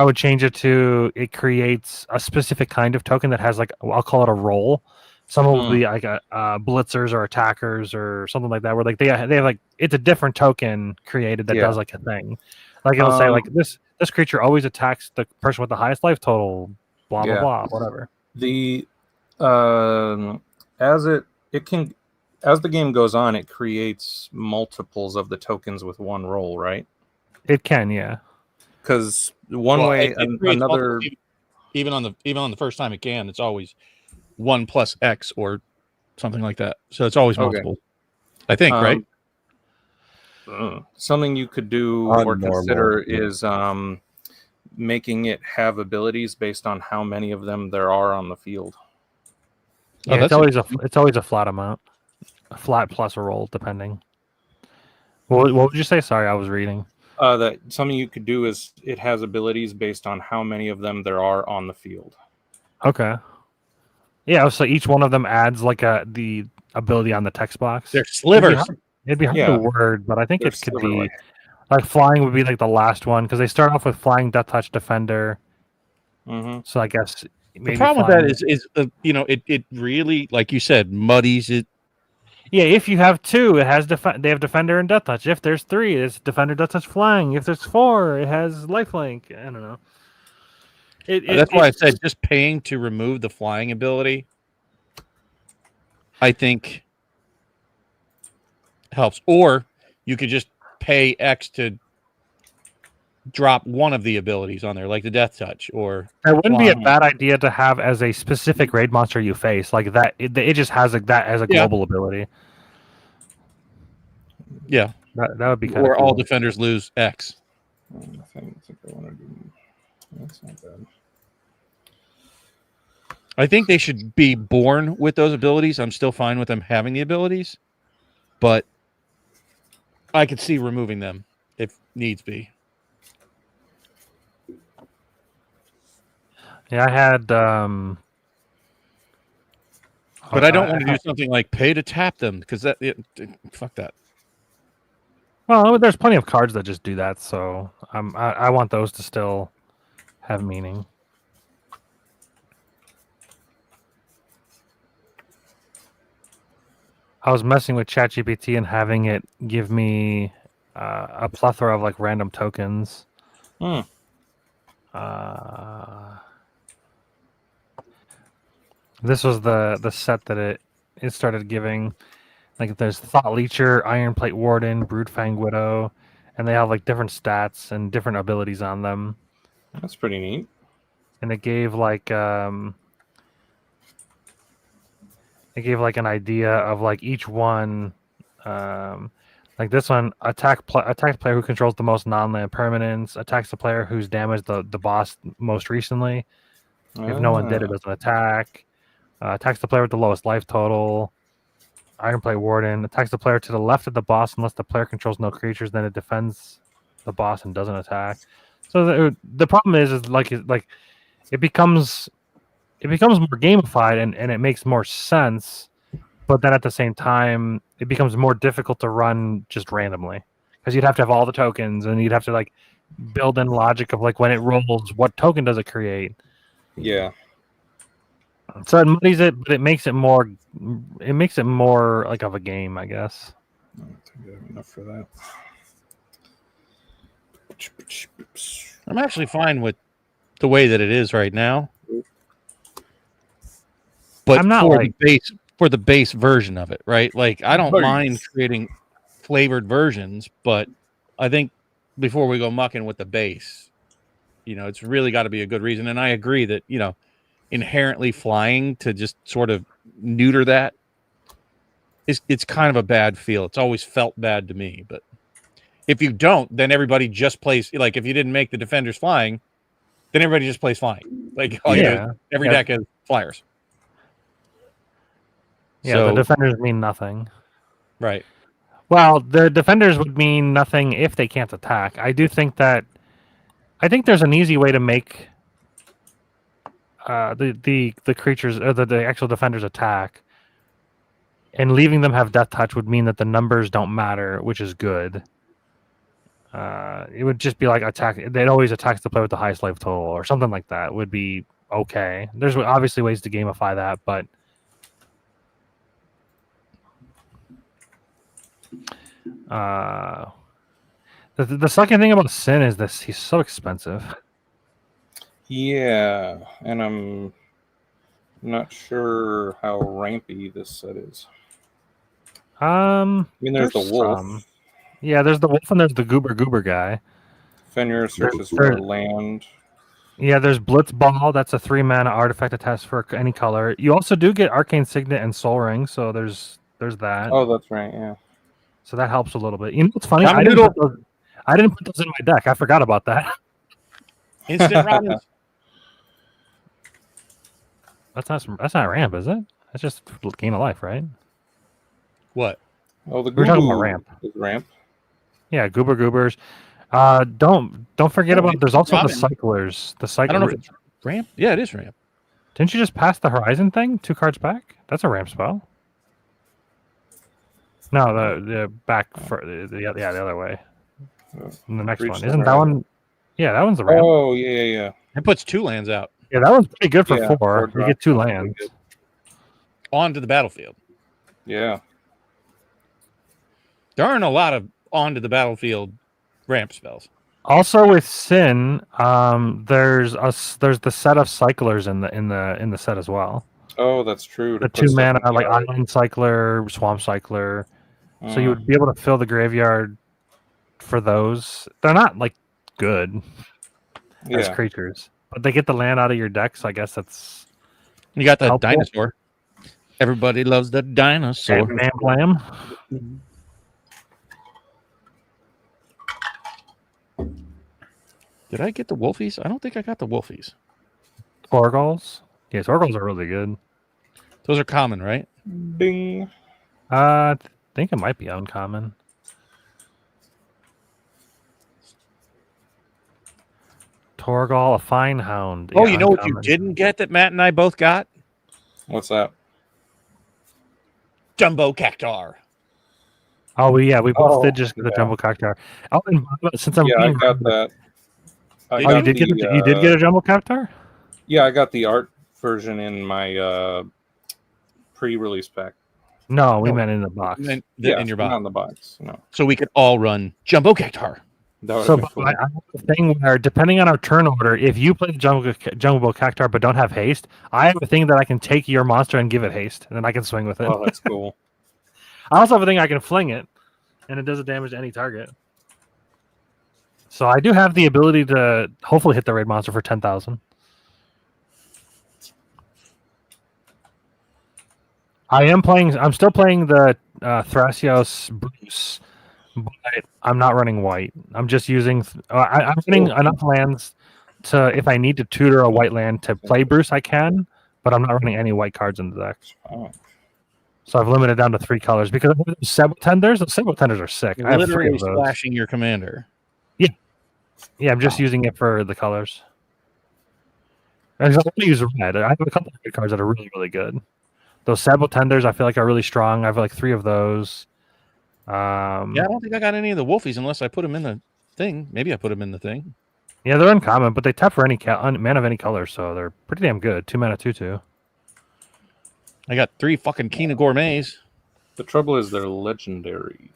would change it to it creates a specific kind of token that has, like, I'll call it a role. Some will be like blitzers or attackers or something like that, where like they have like, it's a different token created that does like a thing. Like it'll say like this creature always attacks the person with the highest life total, blah blah blah, whatever. The as the game goes on, it creates multiples of the tokens with one roll, right? It can, yeah. Because another even on the first time it can, it's always 1 plus X or something like that. So it's always Okay. multiple. I think, right? Something you could do or consider is making it have abilities based on how many of them there are on the field. Yeah, that's it's always a flat amount, a flat plus a roll, depending. What would you say? Sorry, I was reading. That something you could do is it has abilities based on how many of them there are on the field. Okay. Yeah, so each one of them adds like the ability on the text box. They're slivers. It'd be hard Yeah. to word, but I think They're it could be sliver-like. like flying would be like the last one because they start off with flying, death touch, defender. Mm-hmm. So I guess The problem with that is it really, like you said, muddies it. Yeah, if you have 2, it has they have Defender and Death Touch. If there's 3, it's Defender, Death Touch, Flying. If there's 4, it has Lifelink. I don't know. That's why I said just paying to remove the flying ability, I think, helps. Or you could just pay X to drop one of the abilities on there, like the Death Touch, or That wouldn't be a flying. bad idea to have as a specific raid monster you face, like that. It just has that as a Yeah. global ability. Yeah, That would be kind of or cool. all defenders lose X. I think I want to do. That's not bad. I think they should be born with those abilities. I'm still fine with them having the abilities, but I could see removing them if needs be. Yeah, I had. But I don't want to do something like pay to tap them because fuck that. Well, there's plenty of cards that just do that, so I want those to still have meaning. I was messing with ChatGPT and having it give me a plethora of like random tokens. This was the set that it started giving. Like there's Thought Leecher, Iron Plate Warden, Broodfang Widow, and they have like different stats and different abilities on them. That's pretty neat. And it gave like an idea of like each one. Like this one, attacks the player who controls the most non-land permanents. Attacks the player who's damaged the boss most recently. If no one did, it doesn't attack. Attacks the player with the lowest life total. Iron Plate Warden attacks the player to the left of the boss unless the player controls no creatures. Then it defends the boss and doesn't attack. So the problem is it becomes more gamified and it makes more sense. But then at the same time, it becomes more difficult to run just randomly because you'd have to have all the tokens and you'd have to like build in logic of like when it rolls, what token does it create? Yeah. So it muddies it, but it makes it more like of a game, I guess. I don't think I have enough for that. I'm actually fine with the way that it is right now. But I'm not for the base version of it, right? Like I don't Base. mind creating flavored versions, but I think before we go mucking with the base, it's really got to be a good reason. And I agree that, inherently flying to just sort of neuter that it's kind of a bad feel. It's always felt bad to me, but if you don't, then everybody just plays like if you didn't make the defenders flying, then everybody just plays flying. Like every deck has flyers. Yeah, So, the defenders mean nothing. right. Well, the defenders would mean nothing if they can't attack. I think there's an easy way to make the creatures or the actual defenders attack, and leaving them have Death Touch would mean that the numbers don't matter, which is good. It would just be like attack. It always attacks the player with the highest life total or something like that would be okay. There's obviously ways to gamify that, but the second thing about Sin is this: he's so expensive. Yeah, and I'm not sure how rampy this set is. I mean, there's the wolf. Yeah, there's the wolf and there's the goober guy. Fenrir searches for land. Yeah, there's Blitzball. That's a 3-mana artifact that tests for any color. You also do get Arcane Signet and Soul Ring, so there's that. Oh, that's right. Yeah. So that helps a little bit. You know what's funny? Tom I didn't put those in my deck. I forgot about that. Instant Robins. That's not ramp, is it? That's just gain of life, right? What? Oh, the We're talking about Goober ramp. is ramp. Yeah, goobers. Don't forget about. There's also Robin. the cyclers. The I cycler. don't know if it's ramp. Yeah, it is ramp. Didn't you just pass the Horizon thing 2 cards back? That's a ramp spell. No, the back for the other way. And the next Reach one the isn't that horizon. one? Yeah, that one's a ramp. Oh, yeah. It puts 2 lands out Yeah, that one's pretty good for Yeah, 4. You drop. get 2 Pretty lands. good. onto the battlefield. Yeah. There aren't a lot of onto the battlefield ramp spells. Also with Sin, there's the set of cyclers in the set as well. Oh, that's true. The to put 2 stuff mana in the like yard. Island Cycler, Swamp Cycler. So you Mm, would be able to fill the graveyard for those. They're not like good as yeah. creatures, but they get the land out of your deck. So I guess that's You got the Helpful. dinosaur. Everybody loves the dinosaur. bam blam. Did I get the Wolfies? I don't think I got the Wolfies. Torgals. Yes, Torgals are really good. Those are common, right? Bing. I think it might be uncommon. Torgal, a fine hound. Oh, Yeah, you know what you uncommon. didn't get that Matt and I both got? What's that? Jumbo Cactar. Oh, we both Oh, did just get the yeah. Jumbo Cactar. Oh, and since I'm Yeah, I reading- got that. I oh, you got did get the, you did get a Jumbo Cactar? Yeah, I got the art version in my pre-release pack. No, we No. meant in the box. In Yeah, your not box. in the box. No, So we could all run Jumbo Cactar. that would So be cool. I have a thing where, depending on our turn order, if you play the Jumbo Cactar but don't have haste, I have a thing that I can take your monster and give it haste, and then I can swing with it. Oh, that's cool. I also have a thing I can fling it, and it does a damage to any target. So I do have the ability to hopefully hit the raid monster for 10,000. I'm still playing the Thrasios Bruce, but I'm not running white. I'm just using. I'm running enough lands to, if I need to tutor a white land to play Bruce, I can. But I'm not running any white cards in the deck. Oh, So I've limited down to 3 colors because Sebo Tenders. The Sebo Tenders are sick. I have 3 Literally of those. splashing your commander. Yeah, I'm just using it for the colors. I only use red. I have a couple of red cards that are really, really good. Those Sabo Tenders, I feel like are really strong. I have like 3 of those. Yeah, I don't think I got any of the Wolfies unless I put them in the thing. Maybe I put them in the thing. Yeah, they're uncommon, but they tap for any mana of any color, so they're pretty damn good. 2 mana, 2/2. I got 3 fucking Kina Gourmets. the trouble is they're legendary.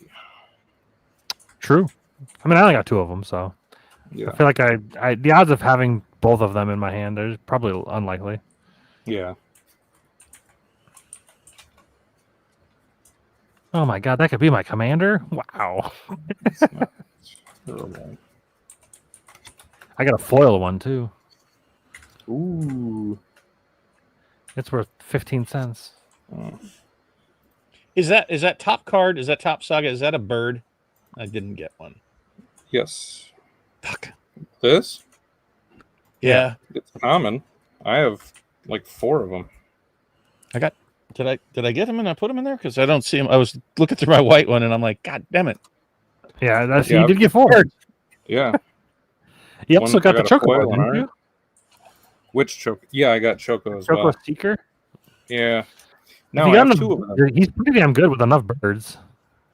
True. I mean, I only got 2 of them, so Yeah, I feel like I the odds of having both of them in my hand are probably unlikely. yeah. Oh my god, that could be my commander? Wow. Terrible. I got a foil one too. Ooh. It's worth 15 cents. Oh. Is that top card? Is that top saga? Is that a bird? I didn't get one. Yes. Fuck. This? Yeah. It's common. I have like 4 of them. Did I get him and I put him in there? Because I don't see him. I was looking through my white one and I'm like, God damn it. Yeah, that's Yeah, you did get 4. Yeah. You also One- got I the got a Choco, foil didn't one, you? right? Which Choco? Yeah, I got Choco as Choco well. Seeker. Yeah. If No, you I got have him- 2 of them. He's pretty damn good with enough birds,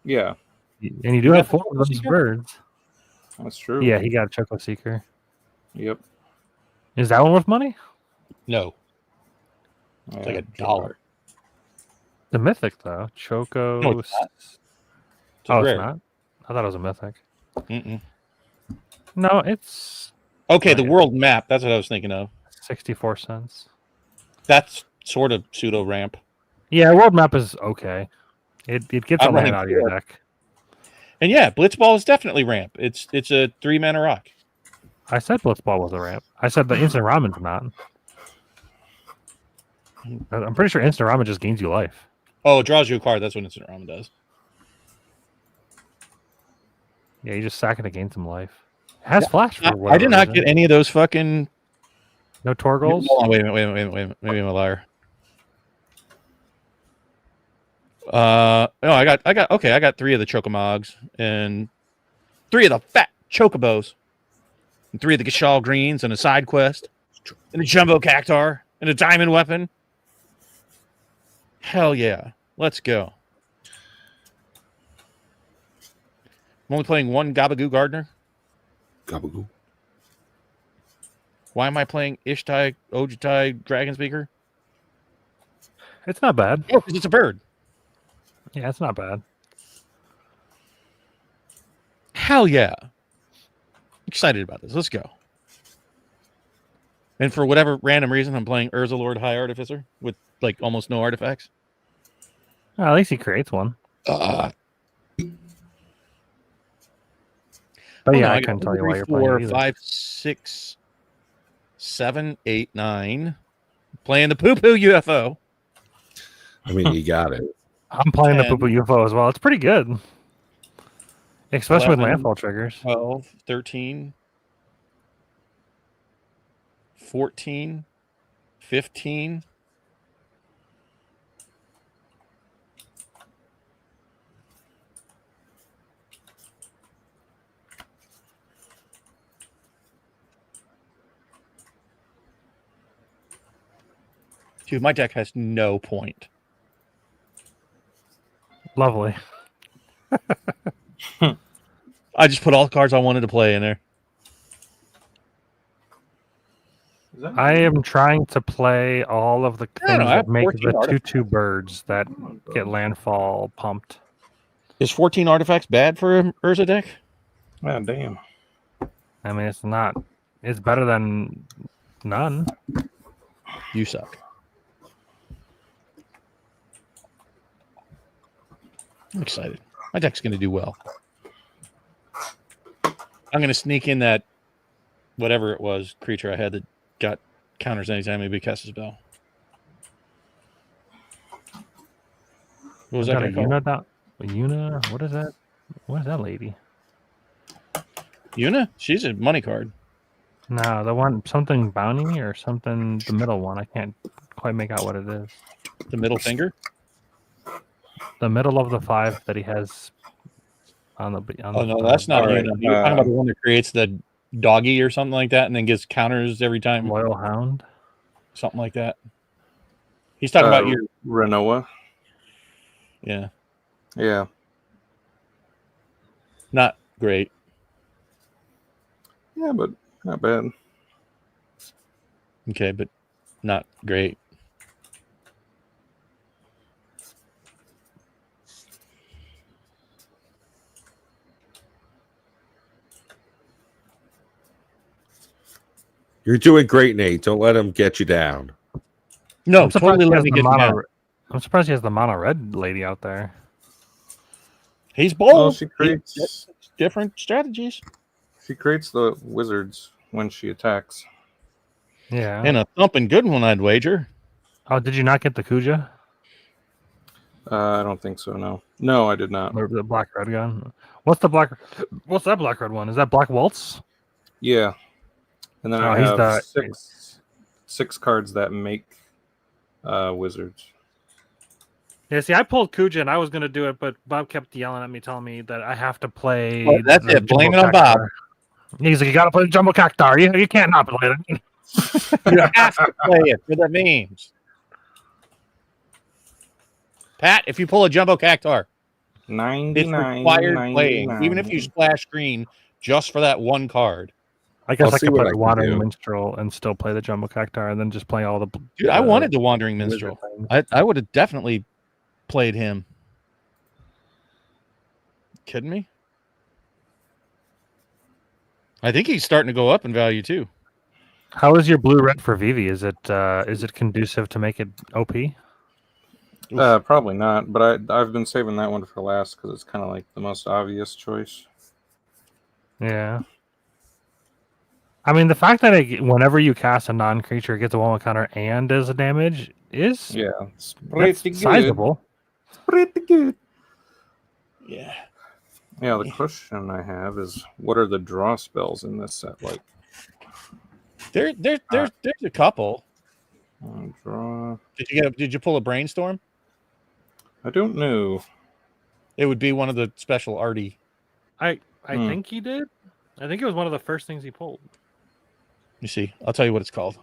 Yeah, and you do You have got 4 the of those Seeker? birds. that's true. Yeah, he got a Choco Seeker. Yep. Is that one worth money? No. It's Yeah, like Choco. $1. The mythic though, Choco. No, it's not. It's Oh, rare. it's not. I thought it was a mythic. Mm-mm. No, it's Okay, the Right. world map. That's what I was thinking of. 64 cents. That's sort of pseudo ramp. Yeah, world map is okay. It gets a I'm land running out of your 4. deck. And yeah, Blitzball is definitely ramp. It's a 3 mana rock. I said Blitzball was a ramp. I said the instant ramen's not. I'm pretty sure instant ramen just gains you life. Oh, it draws you a card. That's what Instant Ramen does. Yeah, you just sack it to gain some life. It has flash for I whatever did not reason. get any of those fucking. No Torgals. Hold on, wait a minute. Maybe I'm a liar. No, I got 3 of the Chocomogs and 3 of the fat Chocobos and 3 of the Gashal Greens and a side quest and a Jumbo Cactar and a Diamond Weapon. Hell yeah. Let's go. I'm only playing 1 Gabagoo Gardener. Gabagoo. Why am I playing Ishtai, Ojutai, Dragon Speaker? It's not bad. Oh, because it's a bird. Yeah, it's not bad. Hell yeah. Excited about this. Let's go. And for whatever random reason, I'm playing Urza Lord High Artificer with like almost no artifacts. Oh, at least he creates one. But Oh, yeah, no, I got couldn't tell you 1, why 3, you're 4, playing it either. 5, 6, 7, 8, 9. Playing the poo poo UFO. I mean, you got it. I'm playing the 10. Poo Poo UFO as well. It's pretty good. Especially 11. with landfall triggers. 12, 13, 14, 15. Dude, my deck has no point. Lovely. I just put all the cards I wanted to play in there. I am trying to play all of the I don't things know, I have that make 14 the artifacts. 2/2 birds that get landfall pumped. Is 14 artifacts bad for an Urza deck? Ah, damn. I mean, it's not. It's better than none. You suck. I'm excited. My deck's going to do well. I'm going to sneak in that whatever it was creature I had that got counters anytime anybody casts a spell. What was that Got a guy called? Una? What is that? What is that lady? Una? She's a money card. No, the one something bounty or something. The middle one. I can't quite make out what it is. The middle finger. The middle of the 5 that he has on the. On Oh the no, that's not All right, Una. You're talking about the one that creates the doggy or something like that, and then gets counters every time. Loyal Hound. Something like that. He's talking about your Renoa. yeah, Yeah. not great. Yeah, but not bad. Okay, but not great. You're doing great, Nate. Don't let him get you down. No, I'm surprised totally he let has me the get you mono. down. I'm surprised he has the mono red lady out there. He's Well, bold. she He- creates different strategies the wizards when she attacks. Yeah. and a thumping good one, I'd wager. Oh, did you not get the Kuja? I don't think so. No, I did not. Or the black red gun? What's that black red one? Is that Black Waltz? Yeah, and then Oh, I he's have the- six cards that make wizards. Yeah, see, I pulled Kuja and I was gonna do it, but Bob kept yelling at me, telling me that I have to play. Well, that's the it. Blame Jumbo it on Bob. Cactar. He's like, you gotta play the Jumbo Cactar. You can't not play it. You have to play it for the memes. Pat, if you pull a jumbo cactar, it's 99. required playing, 99. even if you splash green just for that one card. I guess I'll I see could what put I can Wandering do. Minstrel and still play the Jumbo Cactar and then just play all the. Dude, I wanted the Wandering Minstrel. wizard things. I would have definitely played him. Kidding me? I think he's starting to go up in value too. How is your blue red for Vivi? Is it conducive to make it OP? Probably not, but I've been saving that one for last because it's kind of like the most obvious choice. Yeah. I mean, the fact that whenever you cast a non-creature, it gets a 1/1 counter and does a damage is Yeah, it's that's pretty good. sizable. Pretty good. Yeah. Yeah, the question I have is, what are the draw spells in this set like? There's a couple. Draw. Did you pull a brainstorm? I don't know. It would be one of the special arty. I Hmm. think he did. I think it was one of the first things he pulled. You see, I'll tell you what it's called.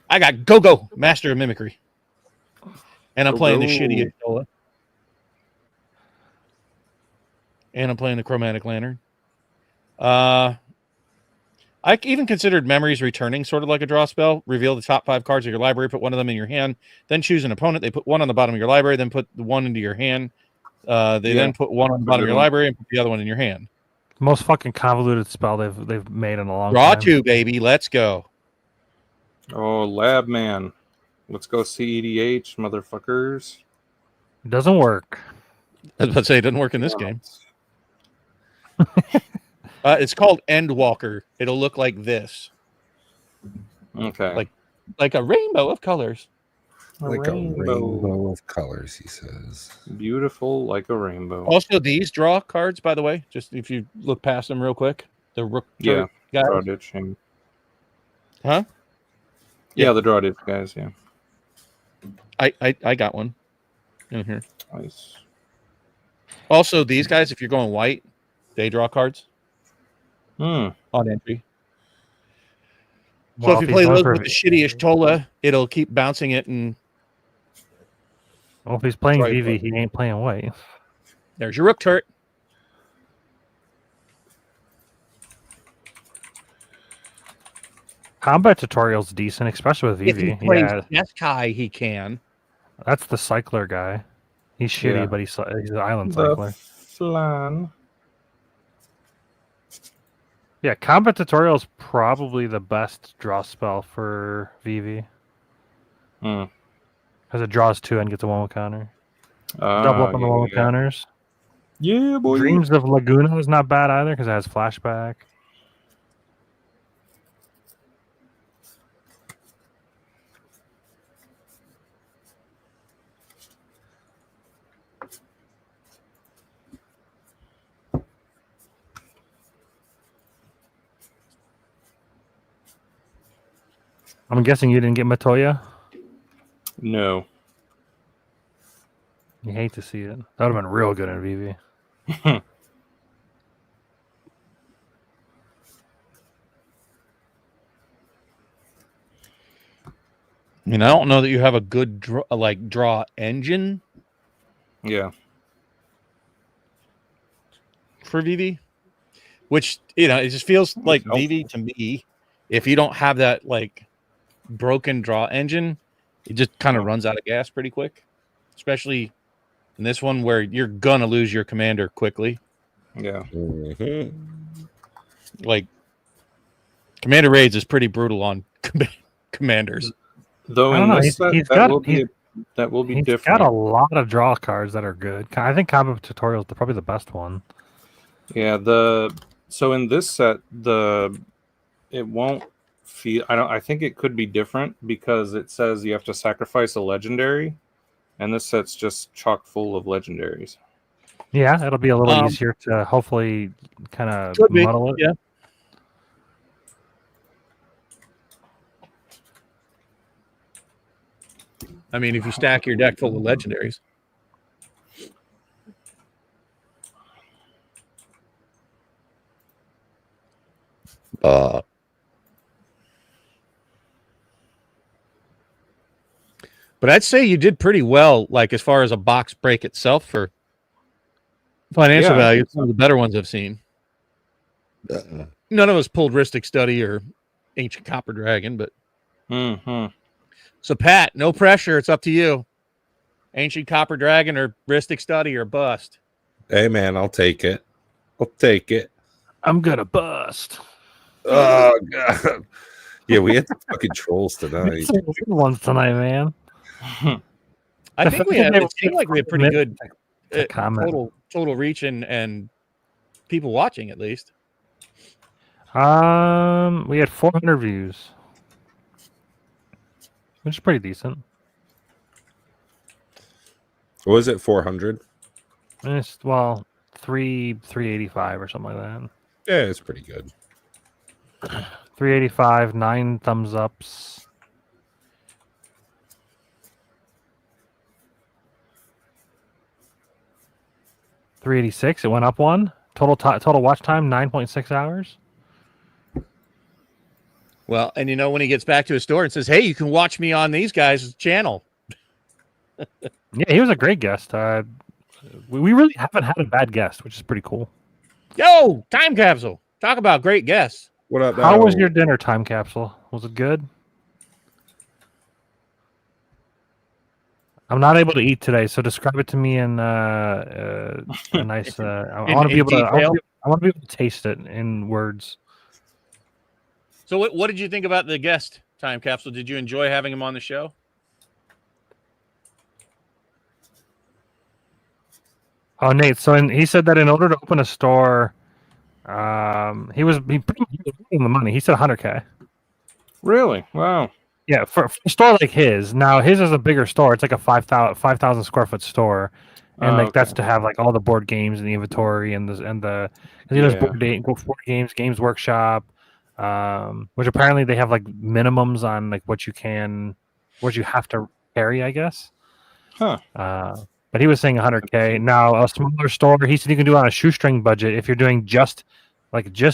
I got Go Master of Mimicry, and I'm playing the Go-Go. shitty Astola, and I'm playing the Chromatic Lantern. I even considered Memories Returning sort of like a draw spell. Reveal the top 5 cards of your library, put one of them in your hand, then choose an opponent. They put one on the bottom of your library, then put the one into your hand. They then put one on the bottom of your library and put the other one in your hand. Most fucking convoluted spell they've made in a long Draw time. 2, baby. Let's go. Oh, Lab Man. Let's go CEDH, motherfuckers. It doesn't work. I was about to say it doesn't work in this game. It's called Endwalker. It'll look like this, Okay. like a rainbow of colors. Like a rainbow of colors, he says. Beautiful like a rainbow. Also, these draw cards, by the way, just if you look past them real quick, the rook Yeah, guys. draw ditch. And... Huh? Yeah, the draw ditch guys. Yeah. I got one in here. Nice. Also, these guys, if you're going white, they draw cards Hmm. on entry. So Well, if you he's play going those for- with the shitty Ishtola, it'll keep bouncing it, and Well, if he's playing Right, VV, but- he ain't playing white. there's your rook turret. Combat tutorial's decent, especially with If he VV. plays Yeah, Jeskai, he can. that's the cycler guy. He's shitty, Yeah. but he's an island The cycler. flan. Yeah, combat tutorial is probably the best draw spell for VV Hmm. because it draws 2 and gets a 1 counter. Ah, Double up on the yeah, 1 yeah. counters. Yeah, boy. Dreams of Laguna is not bad either because it has flashback. I'm guessing you didn't get Matoya. No. You hate to see it. That would have been real good in VV. I mean, I don't know that you have a good draw engine Yeah. for VV, which it just feels like helpful. VV to me. If you don't have that like broken draw engine, it just kind of runs out of gas pretty quick, especially in this one where you're gonna lose your commander quickly. Yeah. Mhm. Like commander raids is pretty brutal on commanders. Though I don't in know, this he's- set, he's that got- will be he's- that will be He's different. got a lot of draw cards that are good. I think combat tutorial is probably the best one. Yeah, so in this set it won't feel I think it could be different because it says you have to sacrifice a legendary, and this set's just chock full of legendaries. Yeah, it'll be a little Um, easier to hopefully kind of Could be, muddle it. yeah. I mean, if you stack your deck full of legendaries. But I'd say you did pretty well, like as far as a box break itself for financial Yeah. value. It's one of the better ones I've seen. None of us pulled Ristic Study or Ancient Copper Dragon, but Hmm. so Pat, no pressure. It's up to you. Ancient Copper Dragon or Ristic Study or bust. Hey, man, I'll take it. I'll take it. I'm gonna bust. Oh, God. Yeah, we had the fucking trolls tonight. Some good ones tonight, man. I The think fact we that had. they It seemed like we had pretty good to comment. total reach and people watching at least. We had 400 views, which is pretty decent. What was it, 400? It's 385 or something like that. Yeah, it's pretty good. 385, 9 thumbs ups. $386. It went up one. Total watch time 9.6 hours. Well, and when he gets back to his store and says, "Hey, you can watch me on these guys' channel." Yeah, he was a great guest. We really haven't had a bad guest, which is pretty cool. Yo, time capsule. Talk about great guests. What up, How was now? your dinner, time capsule? Was it good? I'm not able to eat today, so describe it to me in a nice. I want to be able to. I want to be able to taste it in words. So what did you think about the guest time capsule? Did you enjoy having him on the show? Oh, Nate. So he said that in order to open a store, he pretty much giving the money. He said 100K. Really? Wow. Yeah, for a store like his. Now his is a bigger store. It's like a 5,000 square foot store, and like that's Okay. to have like all the board games and the inventory and the he does board games, Games Workshop, which apparently they have like minimums on like what you have to carry, I guess. Huh. But he was saying 100K. Now a smaller store, he said you can do it on a shoestring budget if you're doing just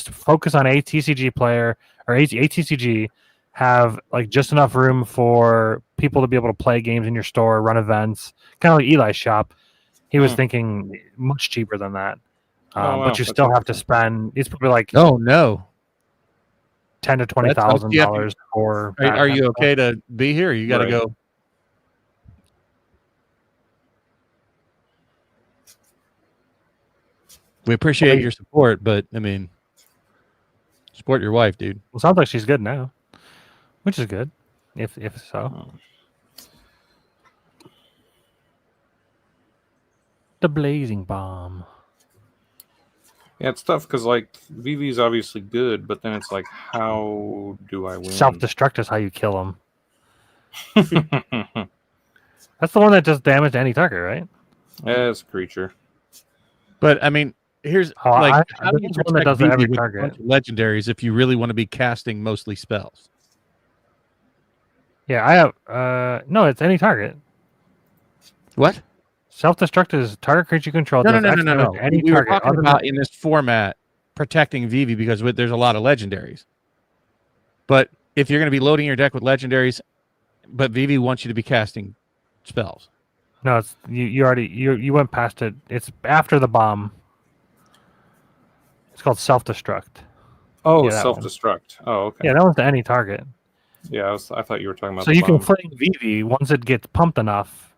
focus on a TCG player or a TCG. Have like just enough room for people to be able to play games in your store, run events, kind of like Eli's shop. He was thinking much cheaper than that, but you still have to spend. It's probably like Oh no, $10,000 to $20,000 for. Are you okay to be here? You got to go. We appreciate your support, but I mean, support your wife, dude. Well, sounds like she's good now. Which is good, if so. The blazing bomb. Yeah, it's tough because like VV's obviously good, but then it's like, how do I win? Self-destruct is how you kill him. That's the one that does damage to any target, right? Yeah, it's a creature. But I mean, here's how do you protect that does every target legendaries if you really want to be casting mostly spells? Yeah, I have. No, it's any target. What? Self-destruct is target creature control. No. Any we were target talking about in this format protecting Vivi because there's a lot of legendaries. But if you're going to be loading your deck with legendaries, but Vivi wants you to be casting spells. No, it's you already you went past it. It's after the bomb. It's called self-destruct. Oh, self-destruct. Oh, okay. Yeah, that one's to any target. Yeah, I thought you were talking about. So you can flame Vivi once it gets pumped enough.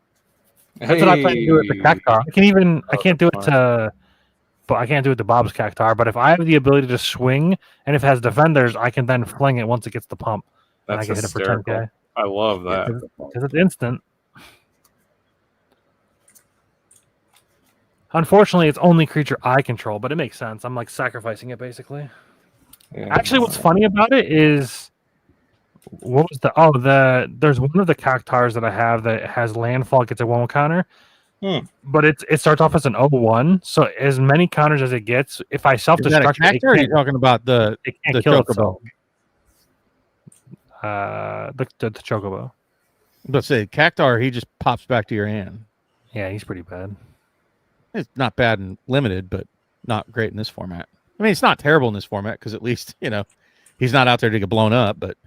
That's what I plan to do with the Cactuar. I can't do it to, but I can't do it to Bob's Cactuar. But if I have the ability to swing and if it has defenders, I can then fling it once it gets the pump. That's and I can hit it for hysterical. 10K. I love that because it's instant. Unfortunately, it's only creature I control, but it makes sense. I'm like sacrificing it basically. Yeah. Actually, what's funny about it is. What was there's one of the Cactuars that I have that has landfall, gets a 1 counter. But it starts off as an 0-1, so as many counters as it gets, if I self-destruct it, are you talking about the Chocobo? The Chocobo. Let's say Cactuar, he just pops back to your hand. Yeah, he's pretty bad. It's not bad in limited, but not great in this format. I mean, it's not terrible in this format because at least, he's not out there to get blown up, but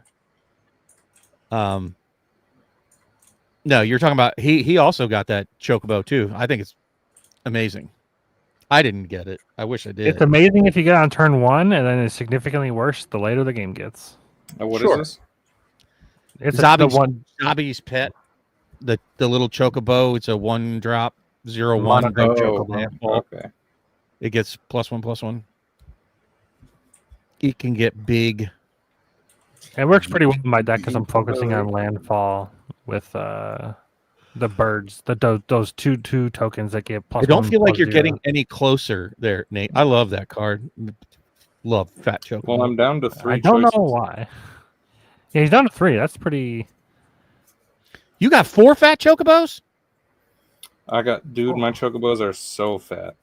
no, you're talking about he also got that Chocobo too. I think it's amazing. I didn't get it. I wish I did. It's amazing if you get on turn 1, and then it's significantly worse the later the game gets. What is this? It's Zabi's pet, the little Chocobo. It's a 1-drop 0/1 Chocobo. Okay. It gets +1/+1. It can get big. It works pretty well in my deck because I'm focusing on landfall with the birds. Those two tokens that get +1. I don't feel like you're getting any closer there, Nate. I love that card. Love Fat Chocobo. Well, I'm down to 3. I don't know why. Yeah, he's down to 3. That's pretty. You got 4 Fat Chocobos? My Chocobos are so fat.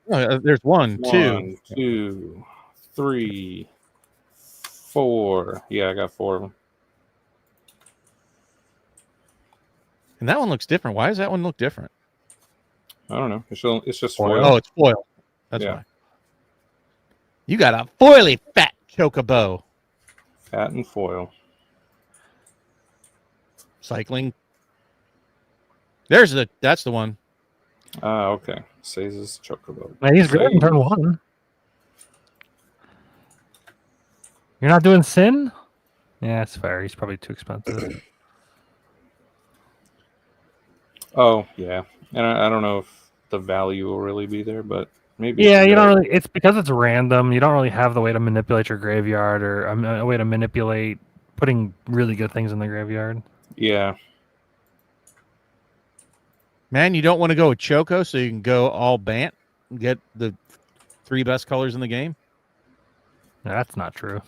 There's 1, 1, 2, 3, 4. Yeah, I got 4 of them. And that one looks different. Why does that one look different? I don't know. It's just foil. foil. Oh, it's foil. That's why. You got a foily Fat Chocobo. Fat and foil. Cycling. That's the one. Okay. Sazes Chocobo. Man, he's great in turn 1. You're not doing Sin? Yeah, it's fair. He's probably too expensive. Oh yeah, and I don't know if the value will really be there, but maybe. Yeah, it's you don't good. really. It's because it's random. You don't really have the way to manipulate your graveyard or a way to manipulate putting really good things in the graveyard. Yeah, Man, you don't want to go with Choco so you can go all Bant and get the 3 best colors in the game. No, that's not true.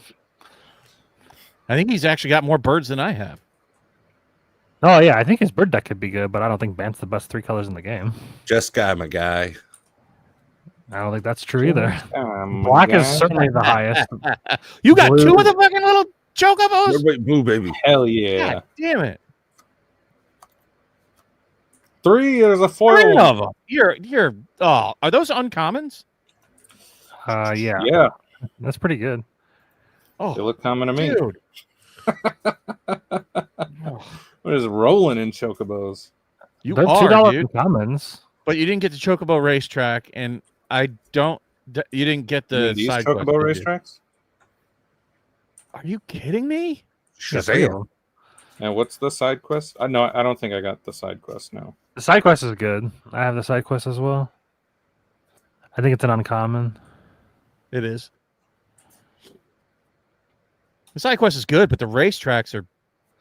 I think he's actually got more birds than I have. Oh yeah, I think his bird deck could be good, but I don't think Bant's the best 3 colors in the game. Just guy, my guy. I don't think that's true either. my Black is guy. certainly the highest. You got Blue- 2 of the fucking little Chocobos? Wait, blue baby. Hell yeah! God damn it. 3. There's a 3 foil. of them. You're oh, are those uncommons? Yeah, Yeah, that's pretty good. they Oh, look common to me. dude. What is rolling in chocobos? You They're are, $2 dude. commons. But you didn't get the Chocobo racetrack, and I don't. You didn't get You mean the these side quest, chocobo did you? racetracks? Are you kidding me? Yeah, 3 of Shazam. them. And what's the side quest? No, I don't think I got the side quest now. The side quest is good. I have the side quest as well. I think it's an uncommon. It is. The side quest is good, but the racetracks are,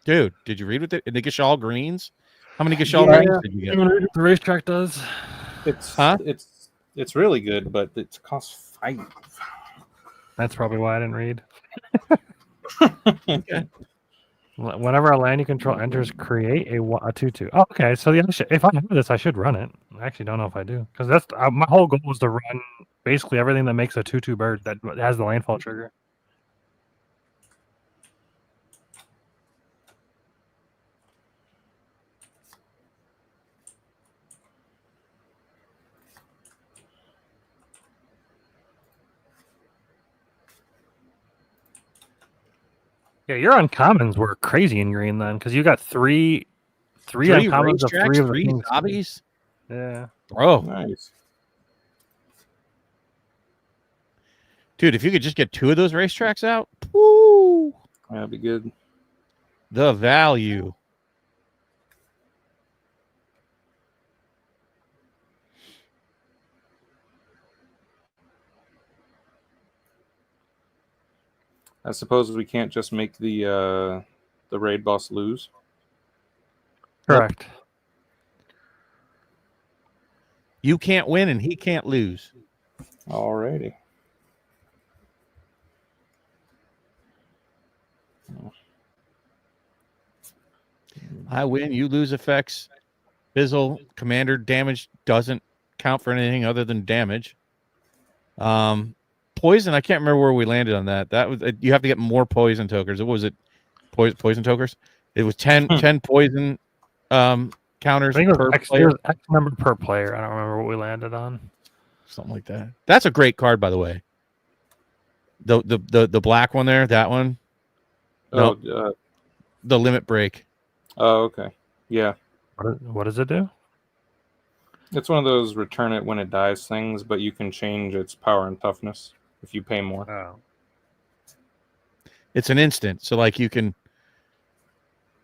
dude. Did you read what the Gishal greens? How many Gishal Yeah. greens did you get? The racetrack does. It's Huh? it's really good, but it costs 5. That's probably why I didn't read. Okay. Whenever a land you control enters, create a 2/2. Oh, okay. So yeah, if I have this, I should run it. I actually don't know if I do because that's my whole goal was to run basically everything that makes a 2/2 bird that has the landfall trigger. Yeah, your uncommons were crazy in green then because you got three uncommons of 3 racetracks, of the 3 things. zombies, Yeah. bro. Nice. Dude, if you could just get 2 of those racetracks out, woo, That'd be good. the value. I suppose we can't just make the raid boss lose. Correct. You can't win and he can't lose. Alrighty. I win, you lose effects. Fizzle, commander damage doesn't count for anything other than damage. Poison, I can't remember where we landed on that. That was you have to get more poison tokens. What was it? Poison tokens? It was 10 poison counters I think it per was X, player. X number per player. I don't remember what we landed on. Something like that. That's a great card, by the way. The black one there, that one. Oh, The limit break. oh, okay. Yeah. What does it do? It's one of those return it when it dies things, but you can change its power and toughness if you pay more. Oh. It's an instant. So like you can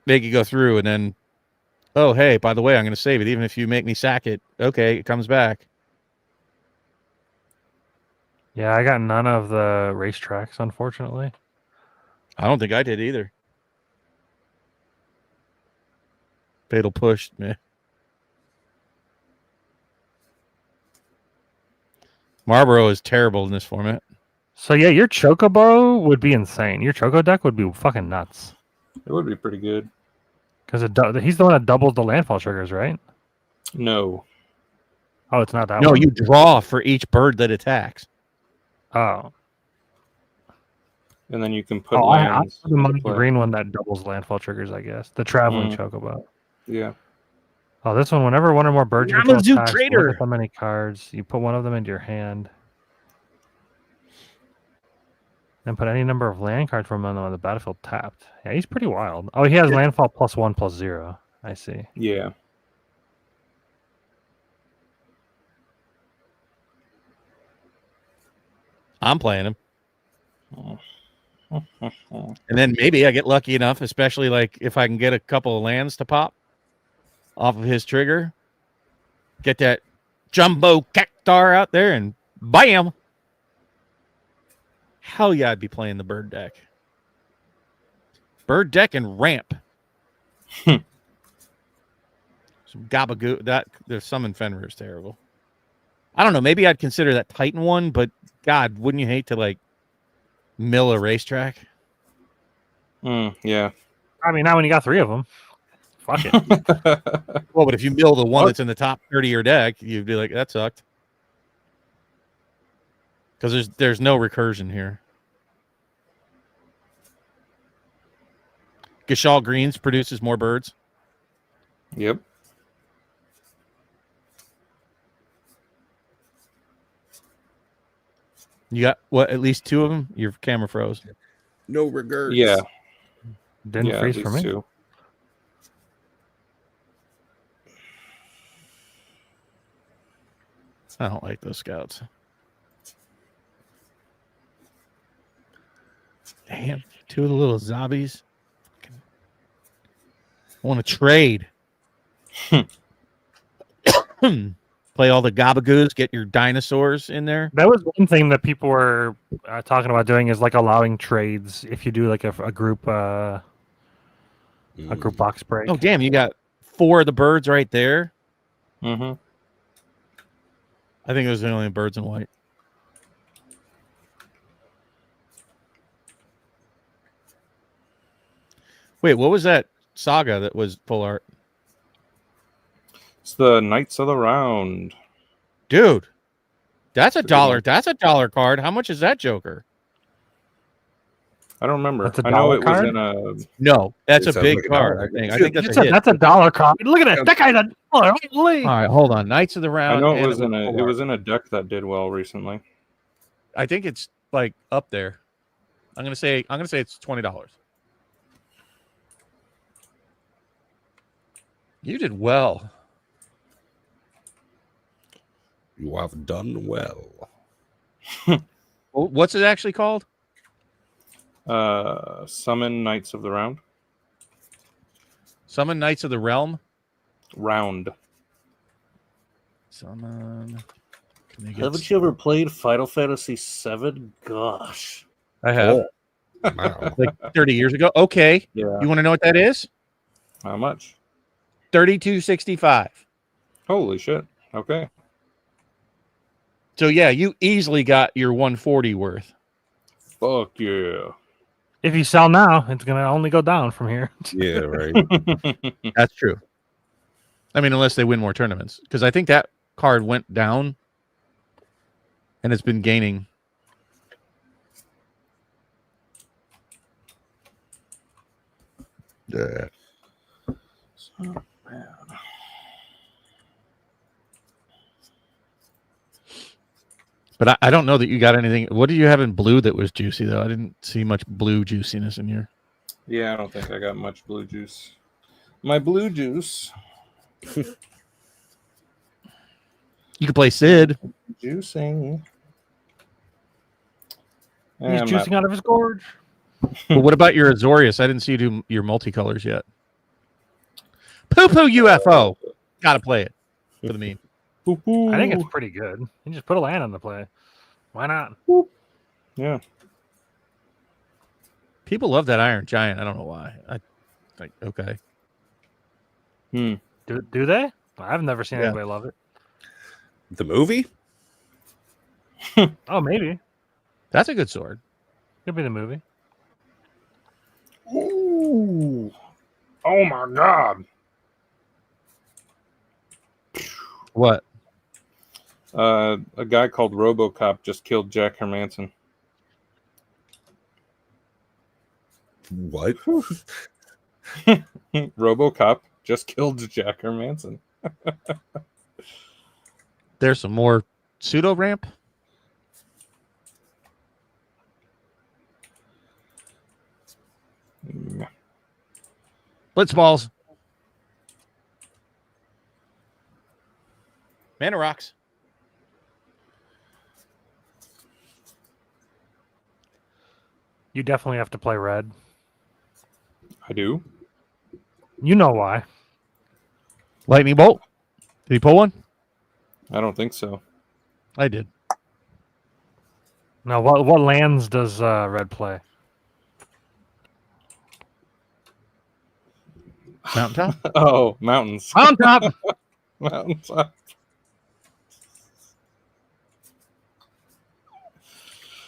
make it go through and then, oh hey, by the way, I'm gonna save it. Even if you make me sack it, okay, it comes back. Yeah, I got none of the racetracks, unfortunately. I don't think I did either. Fatal push, man. Marlboro is terrible in this format. So yeah, your Chocobo would be insane. Your Choco deck would be fucking nuts. It would be pretty good. Because he's the one that doubles the landfall triggers, right? No. Oh, it's not that No, one? you draw for each bird that attacks. Oh. And then you can put Oh, I lands have the mono into play. green one that doubles landfall triggers, I guess. The traveling Chocobo. Yeah. Oh, this one, whenever one or more birds you I'm a control zoo attacks, trader. look at how many cards. You put one of them into your hand. And put any number of land cards from them on the battlefield tapped. Yeah, he's pretty wild. Oh, he has landfall +1/+0. I see. Yeah. I'm playing him. Oh. And then maybe I get lucky enough, especially like if I can get a couple of lands to pop. off of his trigger. Get that jumbo cactar out there and bam. Hell yeah, I'd be playing the bird deck. Bird deck and ramp. Some gabagoo. That there's summon Fenrir is terrible. I don't know. Maybe I'd consider that Titan one, but God, wouldn't you hate to like mill a racetrack? Yeah. I mean, not when you got 3 of them. Fuck it. Well, but if you mill the one that's in the top 30 of your deck, you'd be like, that sucked. Because there's no recursion here. Gashal Greens produces more birds. Yep. You got what? At least 2 of them. Your camera froze. No regrets. Yeah. Didn't Yeah, freeze these for me. 2. I don't like those scouts. Damn, 2 of the little zombies. I want to trade. Play all the gabagoos. Get your dinosaurs in there. That was one thing that people were talking about doing is like allowing trades if you do like a group box break. Oh, damn, you got 4 of the birds right there. Mm-hmm. I think those are the only birds in white. Wait, what was that saga that was full art? It's the Knights of the Round. Dude, that's a Pretty dollar. much. That's a dollar card. How much is that Joker? I don't remember. That's a I know dollar it card? was in a. No, that's It a sounds big like a card. dollar. I think that's a hit. That's a dollar card. Look at that. That guy's a dollar. Holy. All right, hold on. Knights of the I Round. know it and was in a. full It art. was in a deck that did well recently. I think it's like up there. I'm gonna say it's $20. You did well. You have done well. What's it actually called? Summon Knights of the Round. Summon Knights of the Realm. Round. Summon. Can they get Haven't you ever played Final Fantasy VII? Gosh. I have Wow. like 30 years ago. Okay, Yeah. you want to know what that is? How much? 32.65. Holy shit. Okay. So yeah, you easily got your 140 worth. Fuck yeah. If you sell now, it's gonna only go down from here. Yeah, right. That's true. I mean, unless they win more tournaments, because I think that card went down, and it's been gaining. Yeah. But I don't know that you got anything. What did you have in blue that was juicy though? I didn't see much blue juiciness in here. Yeah, I don't think I got much blue juice. My blue juice. You could play Sid. Juicing. He's juicing out of his gorge. But what about your Azorius? I didn't see you do your multicolors yet. Poo poo UFO. Gotta play it for the meme. I think it's pretty good. You just put a land on the play. Why not? Yeah. People love that Iron Giant. I don't know why. I think okay. Do they? I've never seen Yeah. anybody love it. The movie? Oh, maybe. That's a good sword. Could be the movie. Ooh. Oh my god. What? A guy called RoboCop just killed Jack Hermanson. What? RoboCop just killed Jack Hermanson. There's some more pseudo ramp. Blitz balls. Mana rocks. You definitely have to play red. I do. You know why. Lightning bolt. Did he pull one? I don't think so. I did. Now, what lands does red play? Mountaintop. Oh, mountains. Mountaintop. Mountaintop.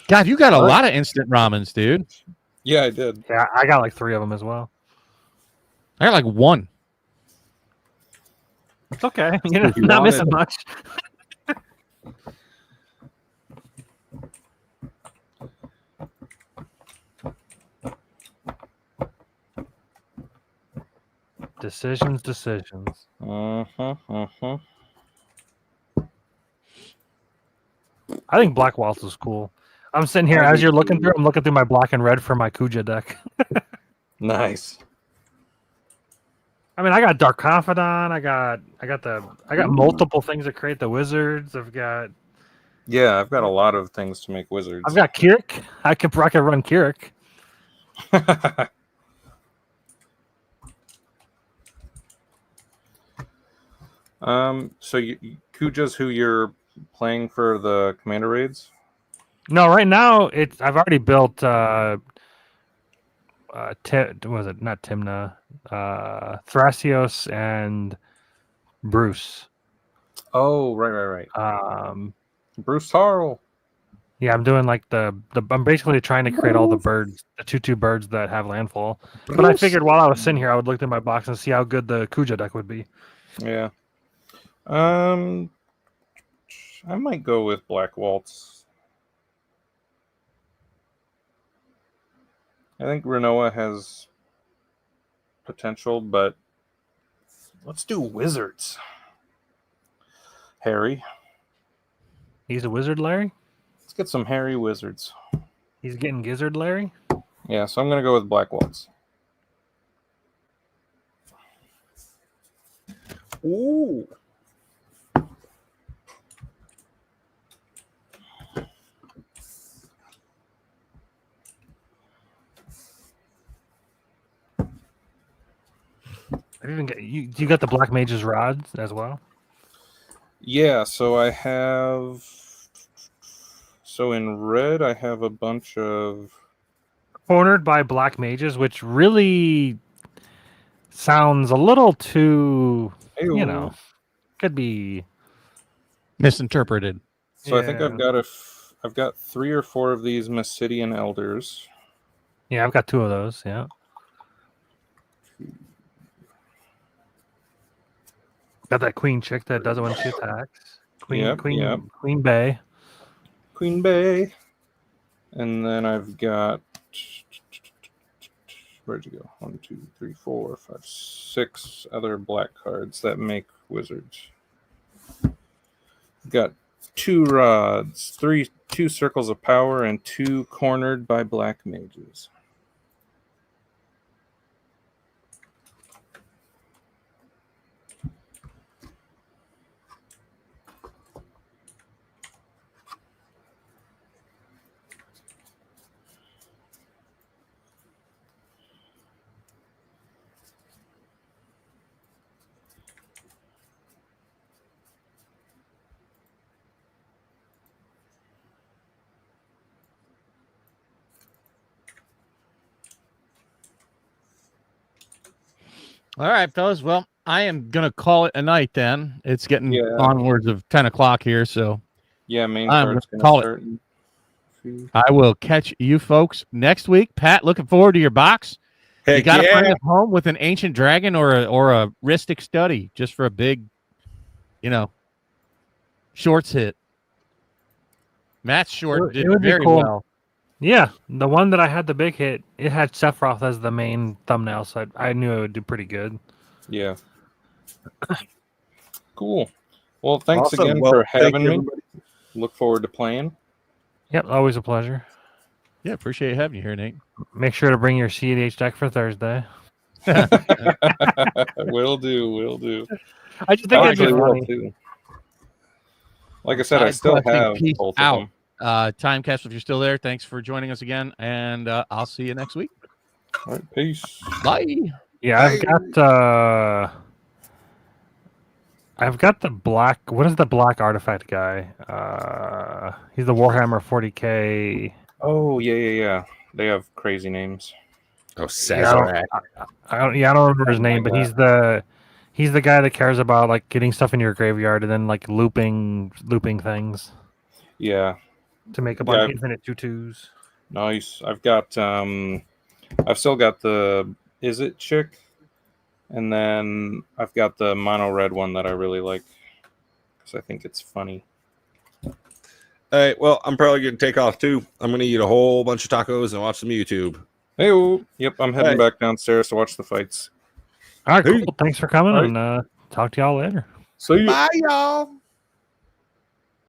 God, you got a lot of instant ramens, dude. Yeah, I did. Yeah, I got like 3 of them as well. I got like one. It's okay. You're If you not wanted- missing much. Decisions. Uh-huh, uh-huh. I think Black Waltz is cool. I'm sitting here I as do you're looking too. through. I'm looking through my black and red for my Kuja deck. Nice. I mean, I got Dark Confidant. I got multiple things that create the wizards. I've got Yeah, I've got a lot of things to make wizards. Kirik. I could run Kirik. So Kuja's who you're playing for the commander raids? No, right now I've already built. Was it not Timna? Thrasios and Bruce. Oh, right. Um, Bruce Harrell. yeah, I'm doing like I'm basically trying to create all the birds, the 2/2 birds that have landfall. But I figured while I was sitting here, I would look through my box and see how good the Kuja deck would be. Yeah. I might go with Black Waltz. I think Renoa has potential, but let's do wizards. Harry. He's a wizard, Larry. Let's get some Harry wizards. He's getting gizzard, Larry. Yeah, so I'm going to go with Black Waltz. Ooh. I've even got you got the Black Mage's rods as well. Yeah, so I have. So in red, I have a bunch of. Cornered by Black Mages, which really sounds a little too, you know, could be Misinterpreted. So I think Yeah. I've got 3 or 4 of these Massidian Elders. Yeah, I've got 2 of those. Yeah. Got that queen chick that does it when she attacks. Yep. Queen Bay. Queen Bay. And then I've got. Where'd you go? 1, 2, 3, 4, 5, 6 other black cards that make wizards. Got 2 rods, 2 circles of power, and 2 cornered by black mages. All right, fellas. Well, I am gonna call it a night then. It's getting Yeah. onwards of 10 o'clock here, so Yeah, main I'm card's gonna gonna call it. start in few- I will catch you folks next week. Pat, looking forward to your box. You Heck got to bring yeah. it home with an ancient dragon or a Rhystic study just for a big, shorts hit. Matt's short It did would be very cool. well. Yeah, the one that I had the big hit, it had Sephiroth as the main thumbnail, so I knew it would do pretty good. Yeah. Cool. Well, thanks Awesome. again Well, for thank having you, me. everybody. Look forward to playing. Yep, always a pleasure. Yeah, appreciate having you here, Nate. Make sure to bring your CEDH deck for Thursday. Will do. I just think I it'd be actually will funny. too. Like I said, I Side still questing, have peace both out. of them. Time Capsule, if you're still there, thanks for joining us again, and I'll see you next week. All right, peace. Bye. Yeah, I've got I've got the black. What is the black artifact guy? He's the Warhammer 40k. Oh yeah. They have crazy names. Oh, Yeah, Sazerac. I don't remember his Something name, like but he's the guy that cares about like getting stuff in your graveyard and then like looping things Yeah, to make a Yeah. bunch of infinite tutus. nice. I've still got the Is It chick, and then I've got the mono red one that I really like because I think it's funny. All right. Well, I'm probably going to take off too. I'm going to eat a whole bunch of tacos and watch some YouTube. Hey, yep, I'm heading Hey. back downstairs to watch the fights. All right, Hey. cool. Thanks for coming, All right. and talk to y'all later. See you. Bye, y'all.